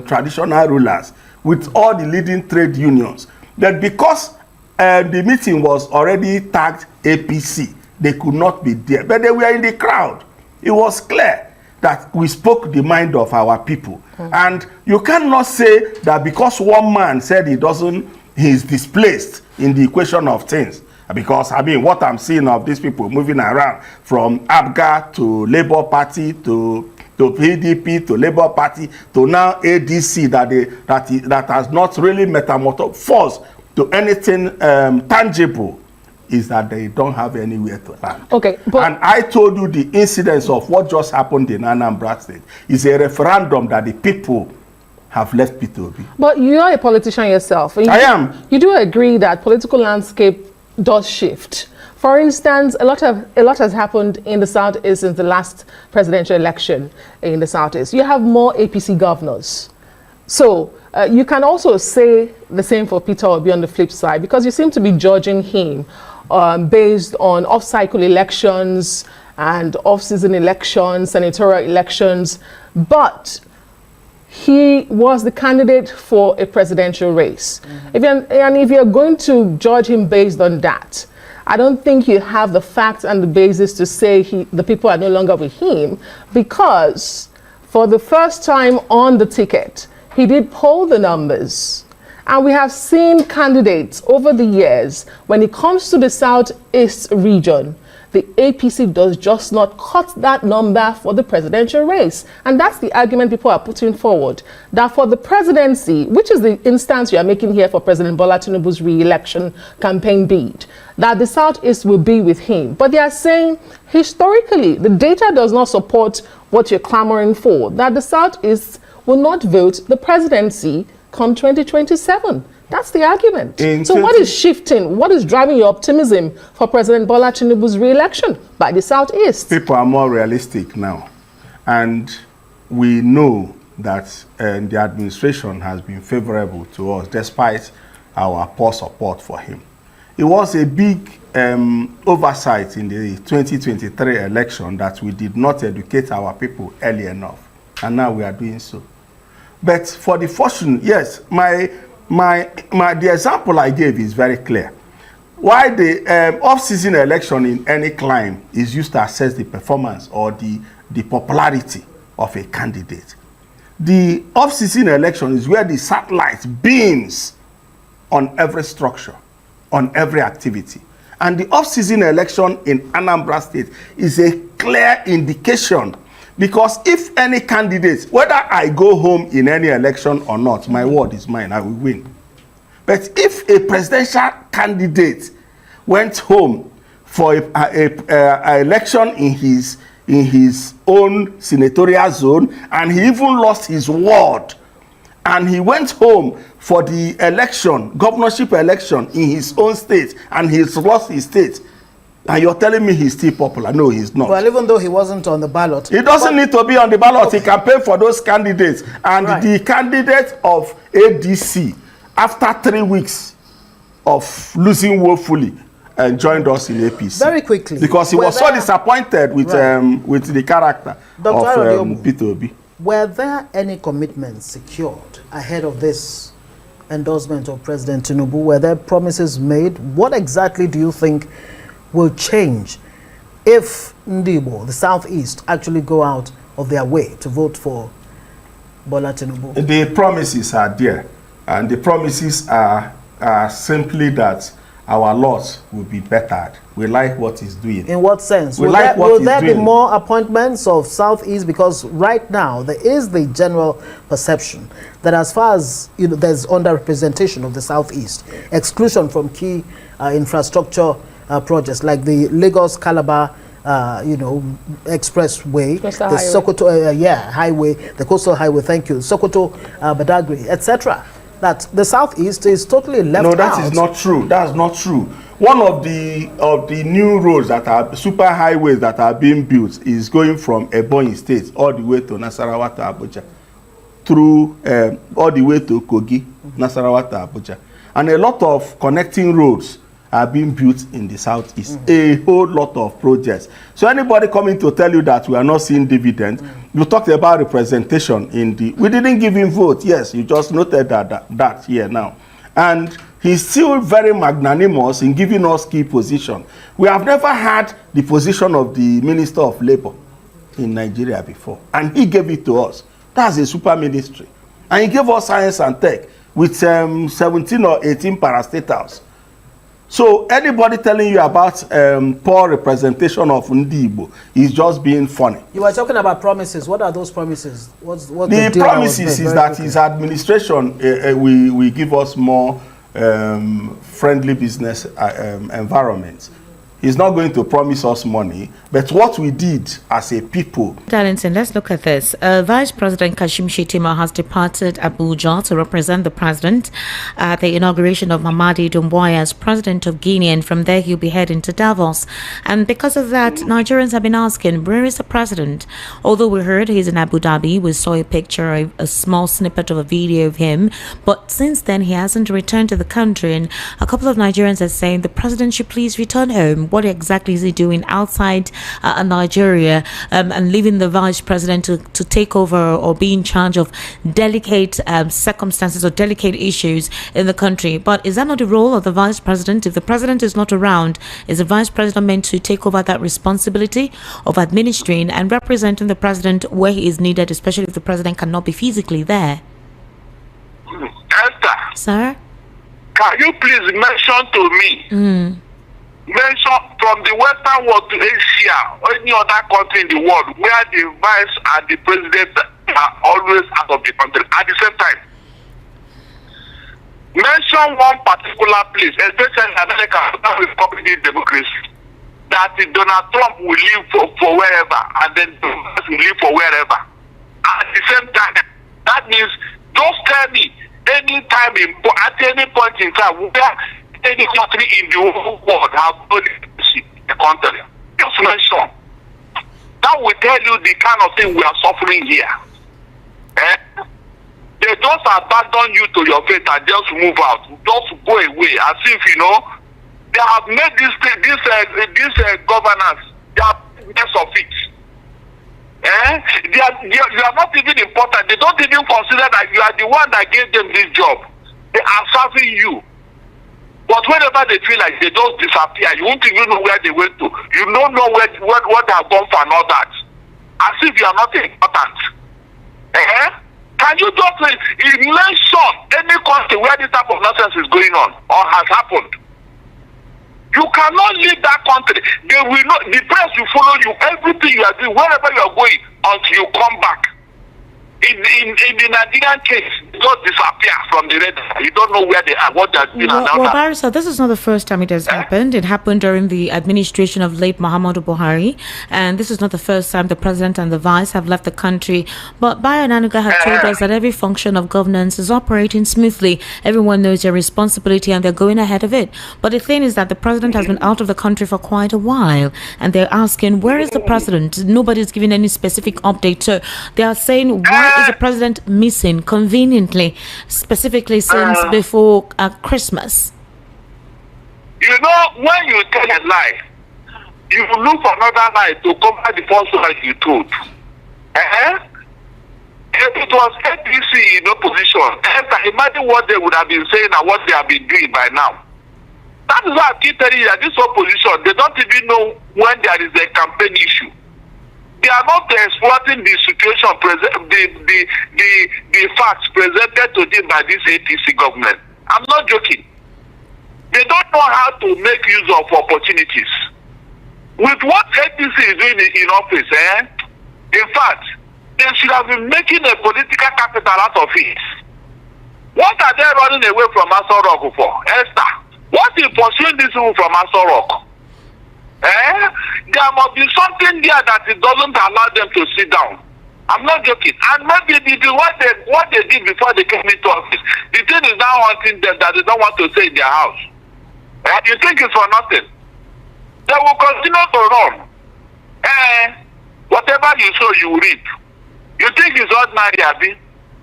traditional rulers, with all the leading trade unions. That because the meeting was already tagged APC, they could not be there. But they were in the crowd. It was clear that we spoke the mind of our people. And you cannot say that because one man said he's displaced in the equation of things. Because, I mean, what I'm seeing of these people moving around from ABGA to Labour Party to PDP to Labour Party to now ADC, that has not really metamorphosed to anything tangible, is that they don't have anywhere to land. Okay, and I told you the incidents of what just happened in Anambra State is a referendum that the people have left Peter Obi. But you are a politician yourself. I am. You do agree that political landscape does shift For instance, a lot has happened in the Southeast since the last presidential election in the Southeast. You have more APC governors. So you can also say the same for Peter Obi on the flip side, because you seem to be judging him based on off-cycle elections and off-season elections, senatorial elections, but he was the candidate for a presidential race. If you're going to judge him based on that, I don't think you have the facts and the basis to say the people are no longer with him, because for the first time on the ticket, he did poll the numbers. And we have seen candidates over the years, when it comes to the Southeast region, the APC does just not cut that number for the presidential race. And that's the argument people are putting forward, that for the presidency, which is the instance you are making here for President Bola Tinubu's re-election campaign bid, that the Southeast will be with him. But they are saying, historically, the data does not support what you're clamoring for, that the Southeast will not vote the presidency come 2027. That's the argument. So what is shifting? What is driving your optimism for President Bola Tinubu's re-election by the Southeast? People are more realistic now. And we know that the administration has been favorable to us despite our poor support for him. It was a big oversight in the 2023 election that we did not educate our people early enough. And now we are doing so. But for the fortune, yes, the example I gave is very clear. Why the off-season election in any climb is used to assess the performance or the popularity of a candidate. The off-season election is where the satellite beams on every structure, on every activity. And the off-season election in Anambra State is a clear indication, because if any candidate, whether I go home in any election or not, my word is mine, I will win. But if a presidential candidate went home for a election in his own senatorial zone, and he even lost his ward, and he went home for the election, governorship election in his own state, and he's lost his state, and you're telling me he's still popular? No, he's not. Well, even though he wasn't on the ballot. He doesn't need to be on the ballot. Okay. He campaigned for those candidates. And the candidate of ADC, after 3 weeks of losing woefully, joined us in APC. Very quickly. Because he was so disappointed with the character of Peter Obi. Were there any commitments secured ahead of this endorsement of President Tinubu? Were there promises made? What exactly do you think will change if Ndibo, the Southeast, actually go out of their way to vote for Bola Tinubu? The promises are there, and the promises are simply that our laws will be bettered. We like what he's doing. In what sense? Will there be more appointments of Southeast? Because right now there is the general perception that as far as there's underrepresentation of the Southeast, exclusion from key infrastructure projects like the Lagos-Calabar, expressway, the Sokoto, highway, the coastal highway. Thank you, Sokoto, Badagry, etc. That the Southeast is totally left out. No, that is not true. That's not true. One of the new roads that are super highways that are being built is going from Ebonyi State all the way to Nasarawa to Abuja, through all the way to Kogi, Nasarawa to Abuja, and a lot of connecting roads are being built in the Southeast. A whole lot of projects. So anybody coming to tell you that we are not seeing dividends, you talked about representation in the... We didn't give him vote. Yes, you just noted that here now. And he's still very magnanimous in giving us key position. We have never had the position of the Minister of Labor in Nigeria before. And he gave it to us. That's a super ministry. And he gave us science and tech with 17 or 18 parastatals. So anybody telling you about poor representation of Ndibo is just being funny. You were talking about promises. What are those promises? What's the promises is that his administration will give us more friendly business environments. He's not going to promise us money, but what we did as a people. Darlington, let's look at this. Vice President Kashim Shettima has departed Abuja to represent the president at the inauguration of Mamadi Doumbouya as president of Guinea, and from there he'll be heading to Davos. And because of that, Nigerians have been asking, where is the president? Although we heard he's in Abu Dhabi, we saw a picture, a small snippet of a video of him, but since then he hasn't returned to the country, and a couple of Nigerians are saying the president should please return home. What exactly is he doing outside Nigeria, and leaving the vice president to take over or be in charge of delicate circumstances or delicate issues in the country? But is that not the role of the vice president? If the president is not around, is the vice president meant to take over that responsibility of administering and representing the president where he is needed, especially if the president cannot be physically there? Esther, Sir? can you please mention to me, mention from the Western world to Asia or any other country in the world where the vice and the president are always out of the country at the same time? Mention one particular place, especially in America, with communist democracy, that Donald Trump will live for wherever, and then the vice will live for wherever. At the same time, that means, just tell me, any time at any point in time where any country in the whole world has no leadership in the country, just mention. That will tell you the kind of thing we are suffering here. They just abandon you to your fate and just move out, just go away, as if they have made this governance. They are best of it. You are not even important. They don't even consider that you are the one that gave them this job. They are serving you. But whenever they feel like they don't disappear, you won't even know where they went to. You don't know what they have gone for and all that. As if you are not important. Can you just mention any country where this type of nonsense is going on or has happened? You cannot leave that country. They will not. The press will follow you. Everything you are doing, wherever you are going, until you come back. In the Nigerian case, they just disappear from the radar. You don't know where they are, what they are doing. Well, Barrister, this is not the first time it has happened. It happened during the administration of late Muhammadu Buhari, and this is not the first time the president and the vice have left the country. But Bayo Nanuga had told us that every function of governance is operating smoothly. Everyone knows their responsibility and they're going ahead of it. But the thing is that the president has been out of the country for quite a while, and they're asking, where is the president? Nobody's giving any specific update. So they are saying, why is the president missing conveniently, specifically since before Christmas? You know, when you tell a lie, you look for another lie to cover the false lie you told. If it was APC in opposition, imagine what they would have been saying and what they have been doing by now. That is why I keep telling you that this opposition, they don't even know when there is a campaign issue. They are not exploiting the situation, the facts presented to them by this APC government. I'm not joking. They don't know how to make use of opportunities. With what APC is doing in office, in fact, they should have been making a political capital out of it. What are they running away from Aso Rock for? Esther, what is pursuing this move from Aso Rock? There must be something there that it doesn't allow them to sit down. I'm not joking. And maybe what they did before they came into office, the thing is now haunting them that they don't want to stay in their house. You think it's for nothing? They will continue to run. Whatever you sow, you reap. You think it's ordinary, Abby?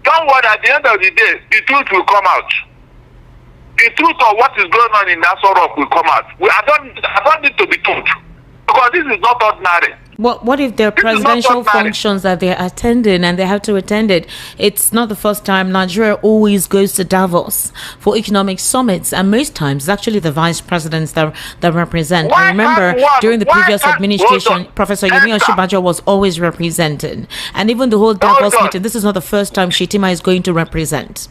Don't worry, at the end of the day, the truth will come out. The truth of what is going on in Aso Rock will come out. I don't need to be told, because this is not ordinary. What if there are presidential functions that they're attending and they have to attend it? It's not the first time. Nigeria always goes to Davos for economic summits, and most times it's actually the vice presidents that represent. I remember during the previous administration, Professor Yemi Osinbajo was always represented, and even the whole Davos meeting. This is not the first time Shettima is going to represent.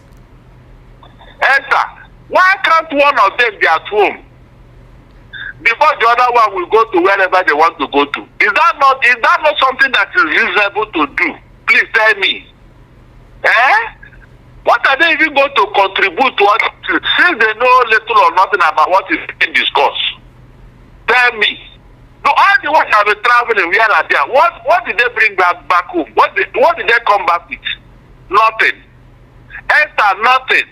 Why can't one of them be at home before the other one will go to wherever they want to go to? Is that not something that is reasonable to do? Please tell me. What are they even going to contribute to us since they know little or nothing about what is being discussed? Tell tell me. No, all the ones have been traveling, where are they? What did they bring back home? What did they come back with? Nothing. Esther, nothing.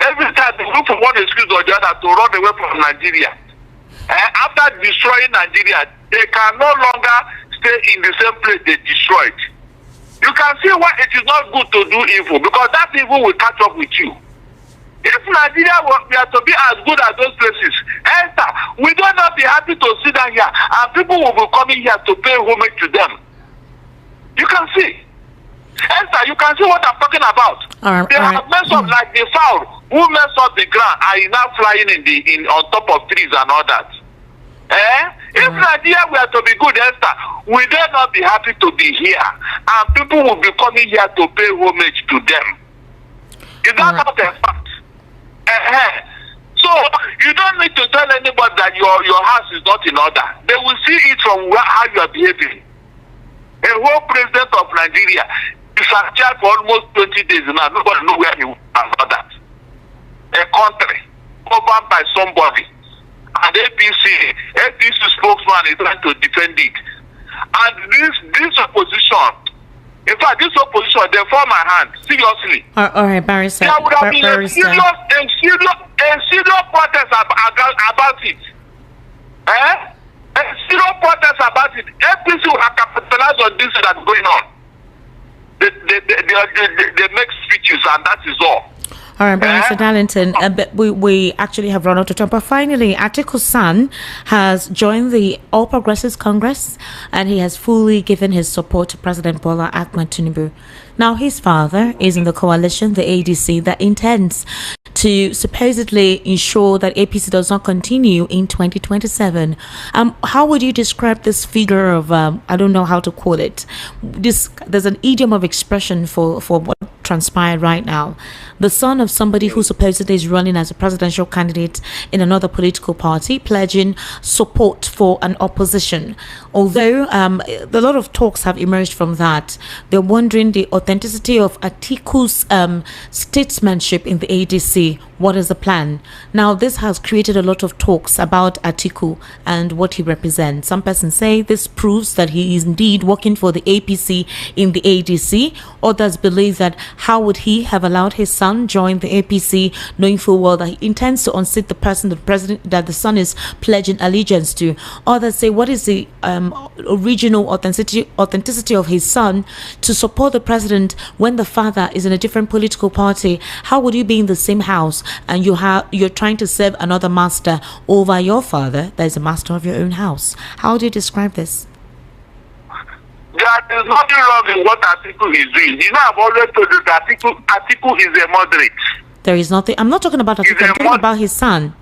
Every time they look for one excuse or the other to run away from Nigeria. After destroying Nigeria, they can no longer stay in the same place they destroyed. You can see why it is not good to do evil, because that evil will catch up with you. If Nigeria were to be as good as those places, Esther, we don't not be happy to sit down here and people will be coming here to pay homage to them. You can see. Esther, you can see what I'm talking about. They have messed up like the fowl who messed up the ground and is now flying on top of trees and all that. If Nigeria were to be good, Esther, we dare not be happy to be here, and people will be coming here to pay homage to them. Is that not a fact? So you don't need to tell anybody that your house is not in order. They will see it from how you are behaving. A whole president of Nigeria is in charge for almost 20 days now. Nobody knows where he was about that. A country governed by somebody. And APC spokesman is trying to defend it. And this opposition, in fact, this opposition, they form my hand, seriously. All right, Barrister. There would have been a serious protest about it. A serious protest about it. APC will have capitalized on this that's going on. They make speeches and that is all. All right, Barrister Darlington, but we actually have run out of time. But finally, Atiku's son has joined the All Progressives Congress and he has fully given his support to President Bola Ahmed Tinubu. Now, his father is in the coalition, the ADC, that intends to supposedly ensure that APC does not continue in 2027. How would you describe this figure of, I don't know how to call it. There's an idiom of expression for what transpired right now. The son of somebody who supposedly is running as a presidential candidate in another political party, pledging support for an opposition. Although a lot of talks have emerged from that, they're wondering the authenticity of Atiku's statesmanship in the ADC. What is the plan? Now, this has created a lot of talks about Atiku and what he represents. Some persons say this proves that he is indeed working for the APC in the ADC. Others believe that how would he have allowed his son join the APC, knowing full well that he intends to unseat the person, the president, that the son is pledging allegiance to. Others say, what is the original authenticity of his son to support the president when the father is in a different political party? How would you be in the same house and you're trying to serve another master over your father that is a master of your own house? How do you describe this? There is nothing wrong in what Atiku is doing. You know, I've always told you that Atiku is a moderate. There is nothing. I'm not talking about Atiku. I'm talking about his son.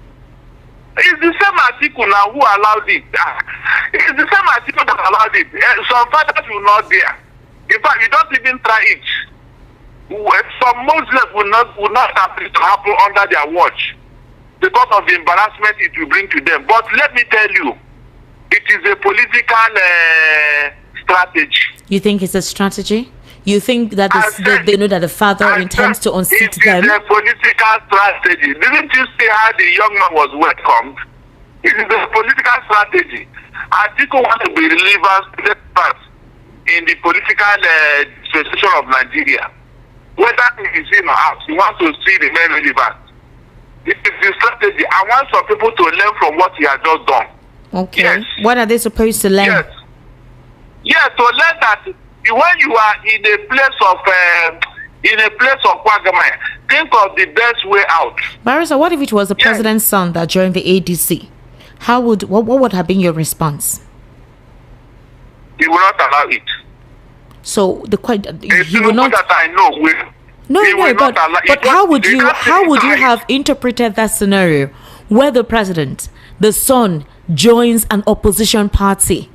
It's the same Atiku now who allowed it. It's the same Atiku that allowed it. Some fathers will not dare. In fact, you don't even try it. Some Muslims will not happen to happen under their watch because of the embarrassment it will bring to them. But let me tell you, it is a political strategy. You think it's a strategy? You think that they know that the father intends to unseat them? It is a political strategy. Didn't you see how the young man was welcomed? It is a political strategy. Atiku wants to be relevant in the political situation of Nigeria. Whether he is in or out, he wants to see the men relevant. It is the strategy. I want some people to learn from what he has just done. Okay. Yes. What are they supposed to learn? Yes, to learn that when you are in a place of quagmire, think of the best way out. Barrister, what if it was the president's son that joined the ADC? What would have been your response? He will not allow it. So you will not. That I know will. But how would you have interpreted that scenario where the president, the son, joins an opposition party?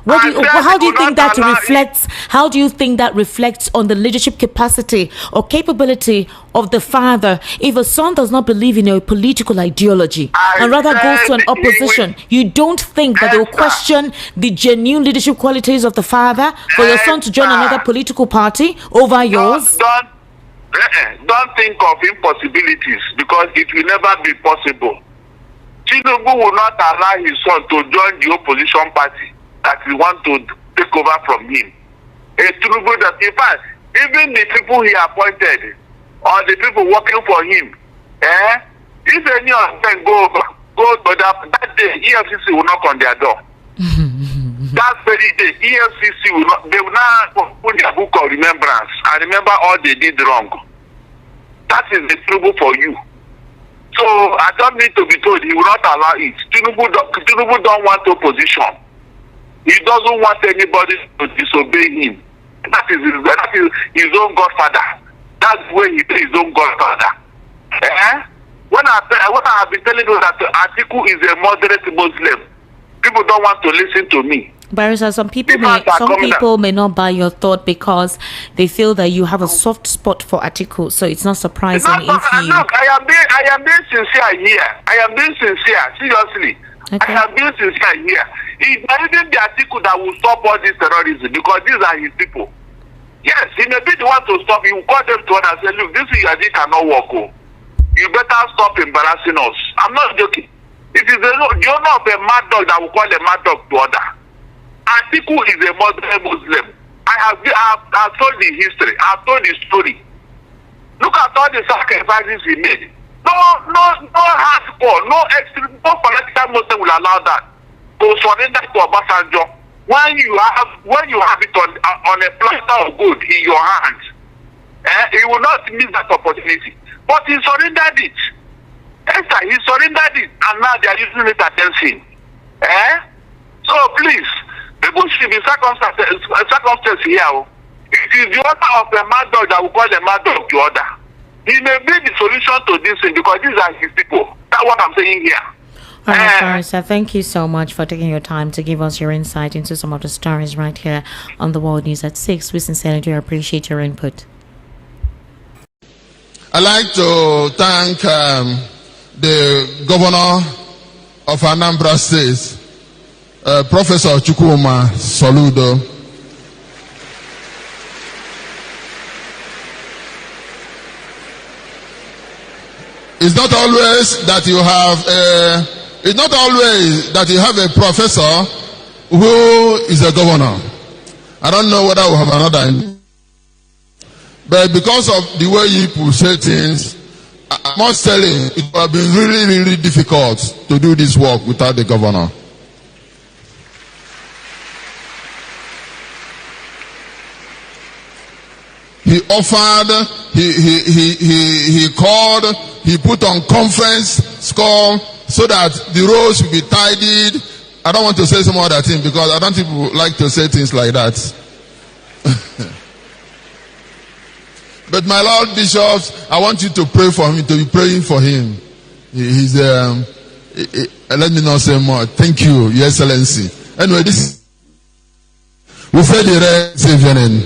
How do you think that reflects? How do you think that reflects on the leadership capacity or capability of the father? If a son does not believe in a political ideology and rather goes to an opposition, you don't think that they will question the genuine leadership qualities of the father for your son to join another political party over yours? Don't think of impossibilities because it will never be possible. Tinubu will not allow his son to join the opposition party that he want to take over from him. A Tinubu that, in fact, even the people he appointed or the people working for him, if any of them go to that day, EFCC will knock on their door. That very day, EFCC will not, they will now put their book of remembrance and remember all they did wrong. That is the Tinubu for you. So I don't need to be told he will not allow it. Tinubu don't want opposition. He doesn't want anybody to disobey him. That is his own godfather. That's the way he is his own godfather. When I have been telling you that Atiku is a moderate Muslim, people don't want to listen to me. Barrister, some people may not buy your thought because they feel that you have a soft spot for Atiku, so it's not surprising if you... Look, I am being sincere here. I am being sincere, seriously. Okay. I am being sincere here. It's not even the Atiku that will stop all this terrorism because these are his people. Yes, he may be the one to stop. He will call them to order and say, look, this is your cannot work. Oh. You better stop embarrassing us. I'm not joking. It is the owner of a mad dog that will call a mad dog to order. Atiku is a Muslim. I have told the history. I have told the story. Look at all the sacrifices he made. No hardcore, no extreme, no political Muslim will allow that to surrender to Obasanjo. When you have it on a platter of good in your hands, he will not miss that opportunity. But he surrendered it. Esther, he surrendered it, and now they are using it against him. So please, people should be circumstances here. It is the order of a mad dog that will call a mad dog to order. He may be the solution to this thing because these are his people. That's what I'm saying here. All right, Barrister, thank you so much for taking your time to give us your insight into some of the stories right here on the World News at 6. We sincerely do appreciate your input. I'd like to thank the governor of Anambra State, Professor Chukwuma Soludo. It's not always that you have a professor who is a governor. I don't know whether we have another. But because of the way you say things, I must tell you, it would have been really, really difficult to do this work without the governor. He offered, he called, he put on conference call so that the roads will be tidied. I don't want to say some other thing because I don't think people like to say things like that. But my Lord Bishops, I want you to pray for him, to be praying for him. He's let me not say more. Thank you, Your Excellency. Anyway, this we said the rest evening.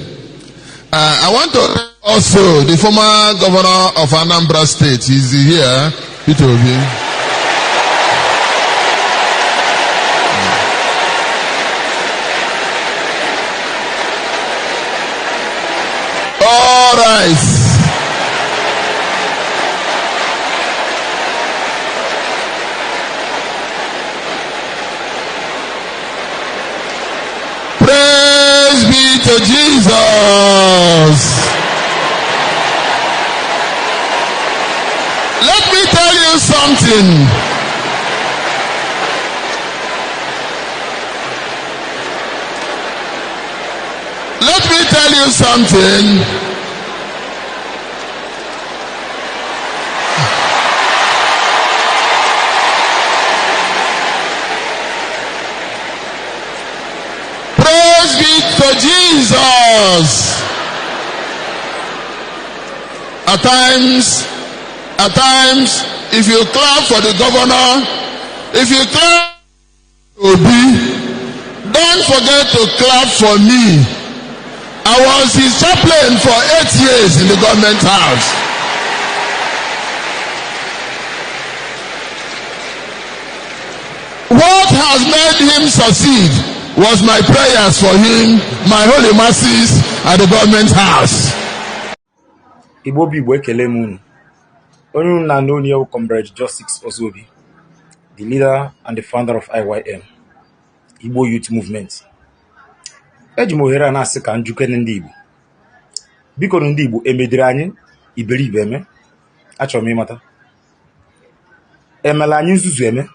I want to also the former governor of Anambra State. He's here, Peter Obi. All right. Praise be to Jesus. Let me tell you something. Let me tell you something. Praise be to Jesus. At times, if you clap for the governor, if you clap for Obi, don't forget to clap for me. I was his chaplain for 8 years in the government house. What has made him succeed was my prayers for him, my holy masses at the government house. Igbo Igbo ekele m unu. Onye unu na-anụ onye Comrade Justice Ozobi, the leader and the founder of IYM, Igbo Youth Movement. Eji m ohere a na-asị ka njukene ndị Igbo. Biko ndị Igbo emedere anyị iberibe eme. Achọrọ m ịmata. Emela anyị nzuzu eme.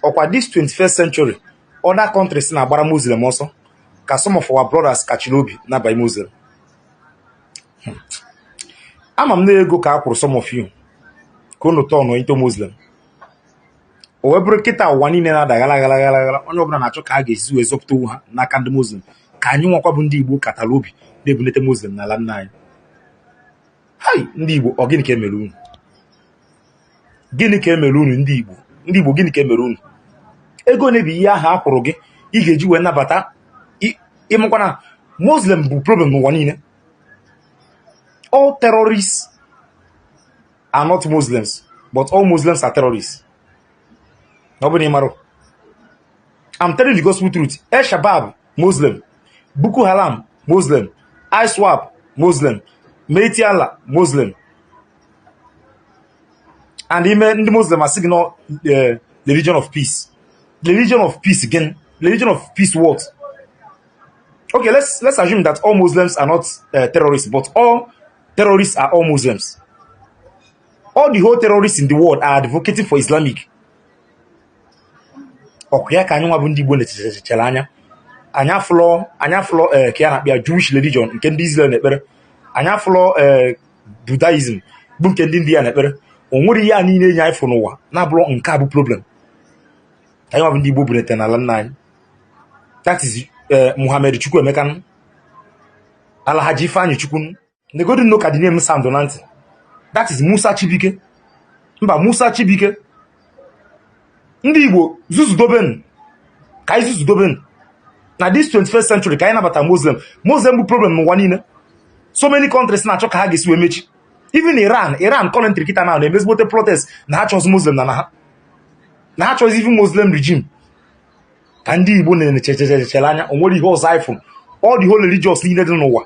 Ọkwa this 21st century, other countries na-agbara Muslim ọsọ ka some of our brothers kachiri obi na-abanye Muslim. Ama m na ego ka a kwụrụ some of you ka unu tọọ into Muslim. O webụrụ kịta ụwa niile na-ada gala onye ọbụla na-achọ ka a ga-esi wee zọpụta ha n'aka ndị Muslim ka anyị nwakwa bụ ndị Igbo katara obi na-ebunete Muslim n'ala nna anyị. Hai ndị Igbo ọ gịnị ka emere unu? Gịnị ka emere unu ndị Igbo? Ndị Igbo gịnị ka emere unu? Ego na-ebi ihe ahụ a kwụrụ gị ị ga-eji wee nabata ịmụkwa na Muslim bụ problem n'ụwa niile. All terrorists are not Muslims, but all Muslims are terrorists. Nobody maro. I'm telling you the gospel truth. El Shabab, Muslim. Boko Haram, Muslim. ISWAP, Muslim. Meiti Allah, Muslim. And even the Muslim are signal the religion of peace. The religion of peace again. The religion of peace what? Okay, let's assume that all Muslims are not terrorists, but all terrorists are all Muslims. All the whole terrorists in the world are advocating for Islamic. Okay, ka anyị nwa bụ ndị Igbo na-echechere anya. Anya flọ ka ya na-akpịa Jewish religion nke ndị Israel na-ekpere. Anya flọ Buddhism bụ nke ndị India na-ekpere. O nwere ihe a niile enye anyị fụ n'ụwa na-abụrụ nke a bụ problem. Anyị nwa bụ ndị Igbo bunete n'ala nna anyị. That is Muhammad Chukwuemeka, Alhaji Ifeanyi Chukwu. The golden no ka the name sound on ntị. That is Musa Chibike. Mba Musa Chibike. Ndị Igbo zuzudoben. Ka anyị zuzudoben. Na this 21st century ka anyị nabata Muslim bụ problem n'ụwa niile. So many countries na-achọ ka ha ga-esi wee mechi. Even Iran currently kita now na-emezigbote protest na ha chọzi Muslim na ha. Na ha chọzi even Muslim regime. Ka ndị Igbo na-echechere anya o nwere ihe ọzọ iPhone. All the whole religious niile dị n'ụwa.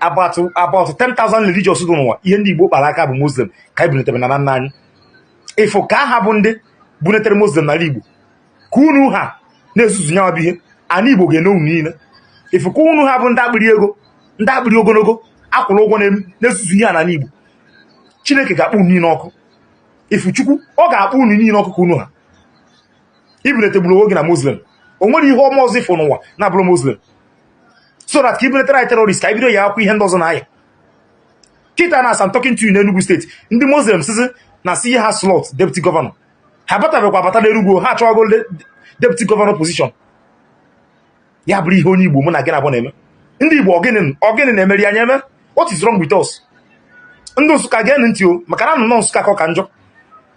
About 10,000 religious dị n'ụwa. Ihe ndị Igbo kpara aka bụ Muslim ka anyị bunetere na nna anyị. Ifo ka ha bụ ndị bunetere Muslim n'ala Igbo. Ka unu ha na-ezuzu nyawa bụ ihe ana Igbo ga-ene unu niile. Ifo ka unu ha bụ ndị akpịrị ego, ndị akpịrị ogologo akwụrụ ụgwọ na-ezuzu ihe a n'ala Igbo. Chineke ga-akpụ unu niile ọkụ. Ifu Chukwu ọ ga-akpụ unu niile ọkụ ka unu ha. Ibunete gburu onwe gị na Muslim. O nwere ihe ọma ọzọ ifo n'ụwa na-abụrụ Muslim. So that ka ibunetere anyị terrorist ka ibido ya akwụ ihe ndị ọzọ na aya. Kita na I'm talking to you in Enugu State. Ndị Muslim sizi na si ihe ha slot deputy governor. Ha batabekwa abata n'Enugu ha achọwago deputy governor position. Ya bụrụ ihe onye Igbo mụ na gị na-abụ na-eme. Ndị Igbo ọgịnị na-emeri anyị eme? What is wrong with us? Ndị Nsụka gee ntị o maka na nọ Nsụka ka njọ.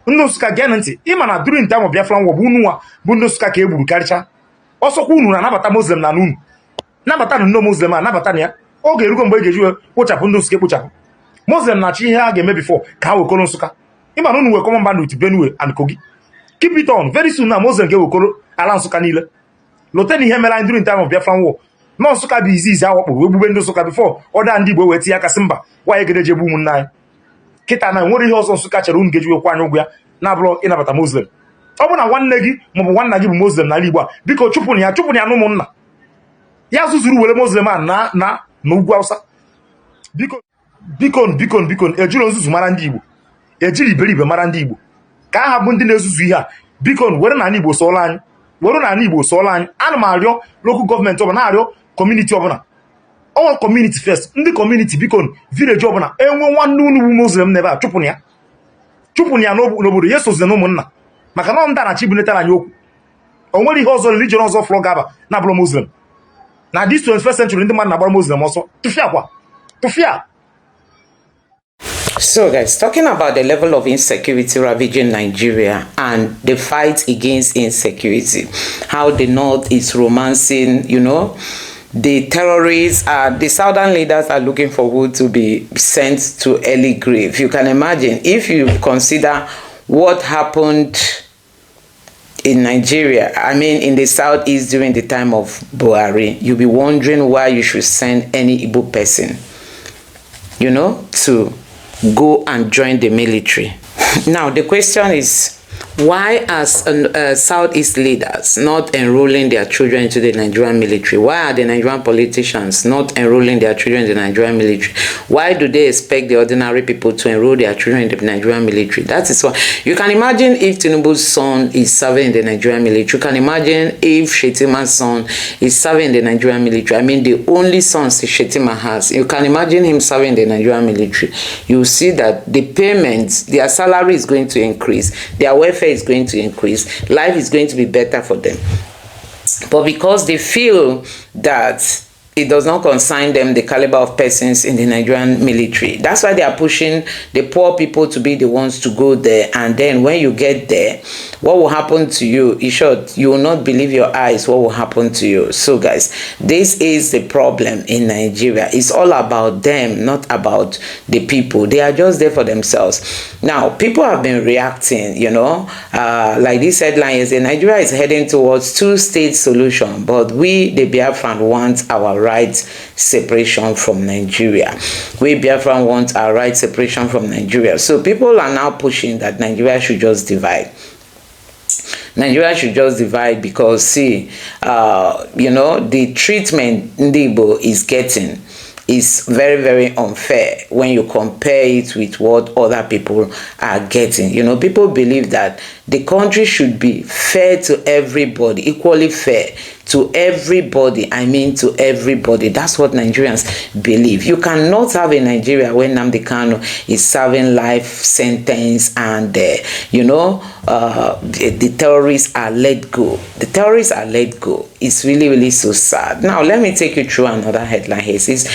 Ndị Nsụka gee ntị ịma na during time of Biafra war bụ unu nwa bụ ndị Nsụka ka egburu karịcha. Ọsọkwa unu na-anabata Muslim na unu. Nabata no Muslim anabata ya. Oge erugo mgbe ga-eji kpochapụ ndị Nsụka ekpochapụ. Muslim na-achị ihe ha ga-eme before ka ha wekọrọ Nsụka. Ịma na unu wekọrọ mba with Benue and Kogi. Keep it on. Very soon na Muslim ga-ewekọrọ ala Nsụka niile. Loten ihe mere anyị during time of Biafra war. Nọ Nsụka bụ izizi awakpụrụ egbube ndị Nsụka before ọda ndị Igbo wee tinye aka sị mba nwaanyị ga-eje egbu ụmụnne anyị. Kịta na nwere ihe ọzọ Nsụka chere unu ga-eji wekwa anya ụgwọ ya na-abụrụ ịnabata Muslim. Ọ bụ na nwanne gị maọbụ nwanna gị bụ Muslim n'ala Igbo a biko chụpụrụ ya na ụmụnna. Ya zuzuru were Muslim a na ugwu Hausa. Biko ejiri nzuzu mara ndị Igbo. Ejiri iberibe mara ndị Igbo. Ka aha bụ ndị na-ezuzu ihe a. Biko were na Igbo sọọla anyị. Were na Igbo sọọla anyị. Ana m arịọ local government ọbụla na-arịọ community ọbụla. All community first. Ndị community biko village ọbụla enwe nwanne unu bụ Muslim n'ebe a chụpụrụ ya. Chụpụrụ ya n'obodo ya sozi na ụmụnna. Maka na ọ ndị na-achị bunetara anyị okwu. O nwere ihe ọzọ religion ọzọ flọ gaba na-abụrụ Muslim. Now this 21st century, ndị mmadụ na-agbara Muslim ọsọ tụfịa. So guys, talking about the level of insecurity ravaging Nigeria and the fight against insecurity, how the North is romancing, the terrorists, the southern leaders are looking for who to be sent to early grave. You can imagine if you consider what happened in Nigeria, I mean in the southeast during the time of Buhari, you'll be wondering why you should send any Igbo person, to go and join the military. Now the question is, Why are Southeast leaders not enrolling their children into the Nigerian military? Why are the Nigerian politicians not enrolling their children in the Nigerian military? Why do they expect the ordinary people to enroll their children in the Nigerian military? That is why. You can imagine if Tinubu's son is serving in the Nigerian military. You can imagine if Shetima's son is serving in the Nigerian military. I mean, the only sons Shetima has. You can imagine him serving in the Nigerian military. You see that the payments, their salary is going to increase. Their welfare is going to increase. Life is going to be better for them. But because they feel that it does not concern them the caliber of persons in the Nigerian military, that's why they are pushing the poor people to be the ones to go there. And then when you get there, what will happen to you? In short, you will not believe your eyes what will happen to you. So guys, this is the problem in Nigeria. It's all about them, not about the people. They are just there for themselves. Now, people have been reacting, you know, like this headline is, Nigeria is heading towards two-state solution, but we, the Biafran, want our right separation from Nigeria. We Biafran want our right separation from Nigeria. So people are now pushing that Nigeria should just divide. Nigeria should just divide because, see, you know, the treatment Igbo is getting is very, very unfair when you compare it with what other people are getting. You know, people believe that the country should be fair to everybody, equally fair to everybody. I mean, to everybody. That's what Nigerians believe. You cannot have a Nigeria where Nnamdi Kanu is serving life sentence and, you know, the terrorists are let go. The terrorists are let go. It's really, really so sad. Now, let me take you through another headline here. It says,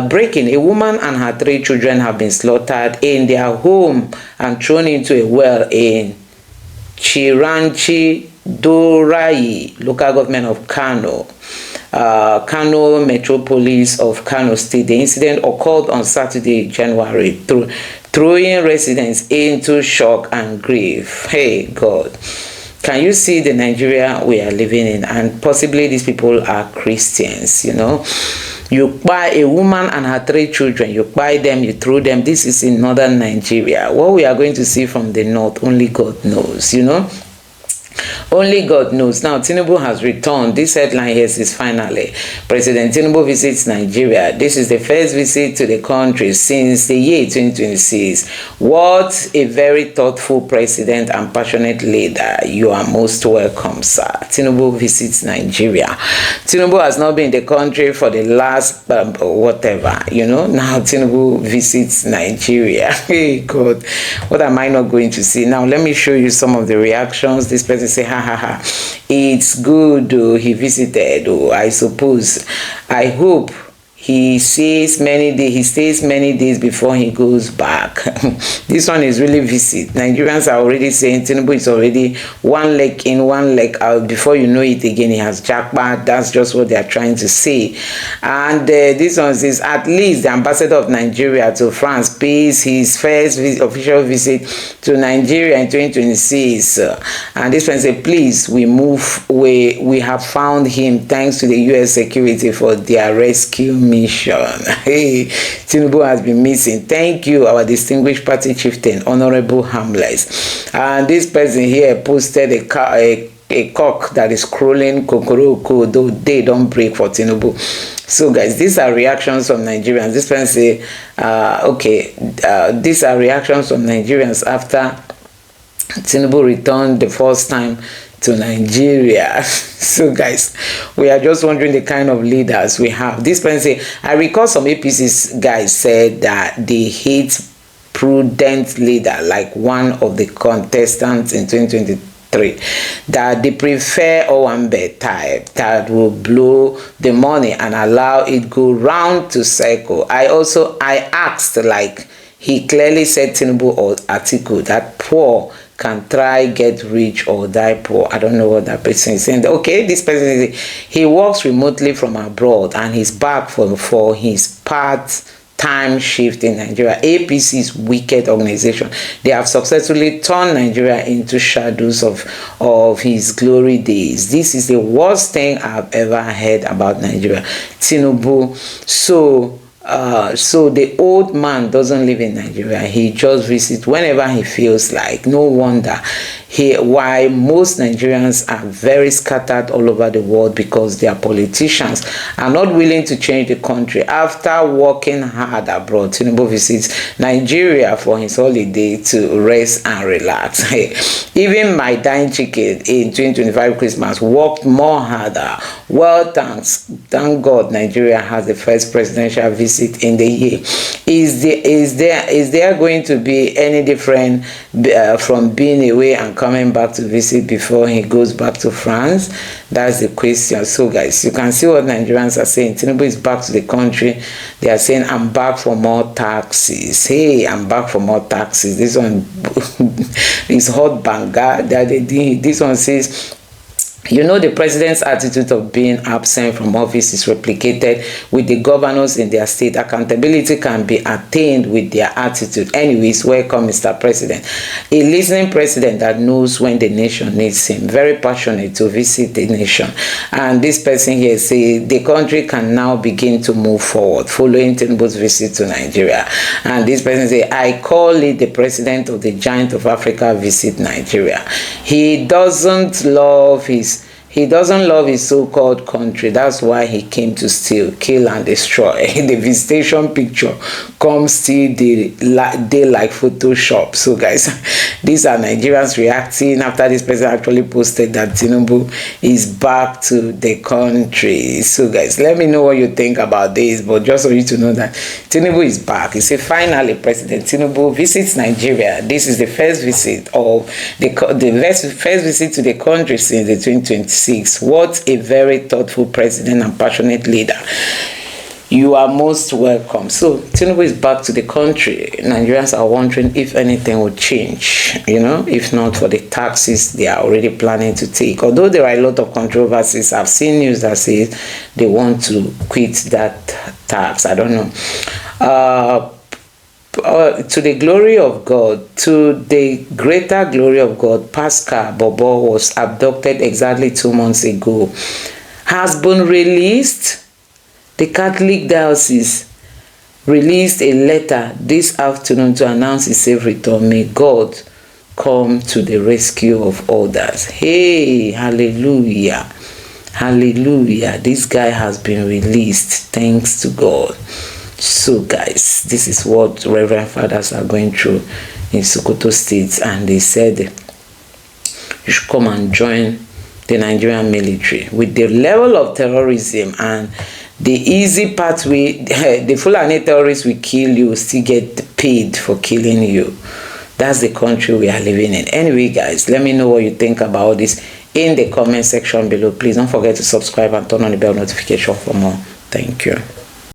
breaking, a woman and her 3 children have been slaughtered in their home and thrown into a well in Chiranchi Dorai, local government of Kano, Kano Metropolis of Kano State. The incident occurred on Saturday, January, throwing residents into shock and grief. Hey, God. Can you see the Nigeria we are living in? And possibly these people are Christians, you know. You buy a woman and her 3 children, you buy them, you throw them. This is in northern Nigeria. What we are going to see from the north, only God knows, you know. Only God knows. Now, Tinubu has returned. This headline here is finally. President Tinubu visits Nigeria. This is the first visit to the country since the year 2026. What a very thoughtful president and passionate leader. You are most welcome, sir. Tinubu visits Nigeria. Tinubu has not been in the country for the last whatever, you know. Now, Tinubu visits Nigeria. Hey, God. What am I not going to see? Now, let me show you some of the reactions. This person say, ha ha ha, it's good he visited, I suppose. I hope he stays many days before he goes back. This one is really visit. Nigerians are already saying Tinubu is already one leg in, one leg out. Before you know it again, he has jackpot. That's just what they are trying to say. And this one says, at least the ambassador of Nigeria to France pays his first official visit to Nigeria in 2026. And this one says, please, we have found him thanks to the US security for their rescue mission. Hey, Tinubu has been missing. Thank you, our distinguished party chieftain, Honorable Harmless. And this person here posted a cock that is crawling kokoroko, though they don't break for Tinubu. So guys, these are reactions from Nigerians. This person say, these are reactions from Nigerians after Tinubu returned the first time to Nigeria. So guys, we are just wondering the kind of leaders we have. This person say, I recall some APC guys said that they hate prudent leader like one of the contestants in 2023, that they prefer Owambe type that will blow the money and allow it go round to circle. I asked, like he clearly said, Tinubu or Atiku, that poor can try get rich or die poor. I don't know what that person is saying. Okay, this person is, he works remotely from abroad and he's back for his part-time shift in Nigeria. APC's wicked organization. They have successfully turned Nigeria into shadows of his glory days. This is the worst thing I've ever heard about Nigeria. Tinubu. So the old man doesn't live in Nigeria. He just visits whenever he feels like. No wonder why most Nigerians are very scattered all over the world, because their politicians are not willing to change the country. After working hard abroad, Tinubu visits Nigeria for his holiday to rest and relax. Even my dying chicken in 2025 Christmas worked more harder. Well, thank God Nigeria has the first presidential visit in the year. Is there going to be any different from being away and coming back to visit before he goes back to France? That's the question. So guys, you can see what Nigerians are saying. Tinubu is back to the country. They are saying, I'm back for more taxes. Hey, I'm back for more taxes. This one is hot banger. This one says, you know, the president's attitude of being absent from office is replicated with the governors in their state. Accountability can be attained with their attitude. Anyways, welcome, Mr. President. A listening president that knows when the nation needs him. Very passionate to visit the nation. And this person here says the country can now begin to move forward following Tinubu's visit to Nigeria. And this person says, I call it the president of the giant of Africa visit Nigeria. He doesn't love his so-called country. That's why he came to steal, kill, and destroy. The visitation picture comes still day like Photoshop. So guys, these are Nigerians reacting after this person actually posted that Tinubu is back to the country. So guys, let me know what you think about this. But just for you to know that Tinubu is back. He said finally President Tinubu visits Nigeria. This is the first visit of the first visit to the country since the 2026. What a very thoughtful president and passionate leader. You are most welcome. So Tinubu is back to the country. Nigerians are wondering if anything will change, you know, if not for the taxes they are already planning to take. Although there are a lot of controversies, I've seen news that says they want to quit that tax. I don't know. To the glory of God, to the greater glory of God, Pascal Bobo was abducted exactly 2 months ago, has been released. The Catholic Diocese released a letter this afternoon to announce his safe return. May God come to the rescue of others. Hey, hallelujah. Hallelujah. This guy has been released. Thanks to God. So guys, this is what Reverend Fathers are going through in Sokoto State, and they said you should come and join the Nigerian military. With the level of terrorism and the easy pathway, the Fulani terrorists will kill you, still get paid for killing you. That's the country we are living in. Anyway guys, let me know what you think about this in the comment section below. Please don't forget to subscribe and turn on the bell notification for more. Thank you.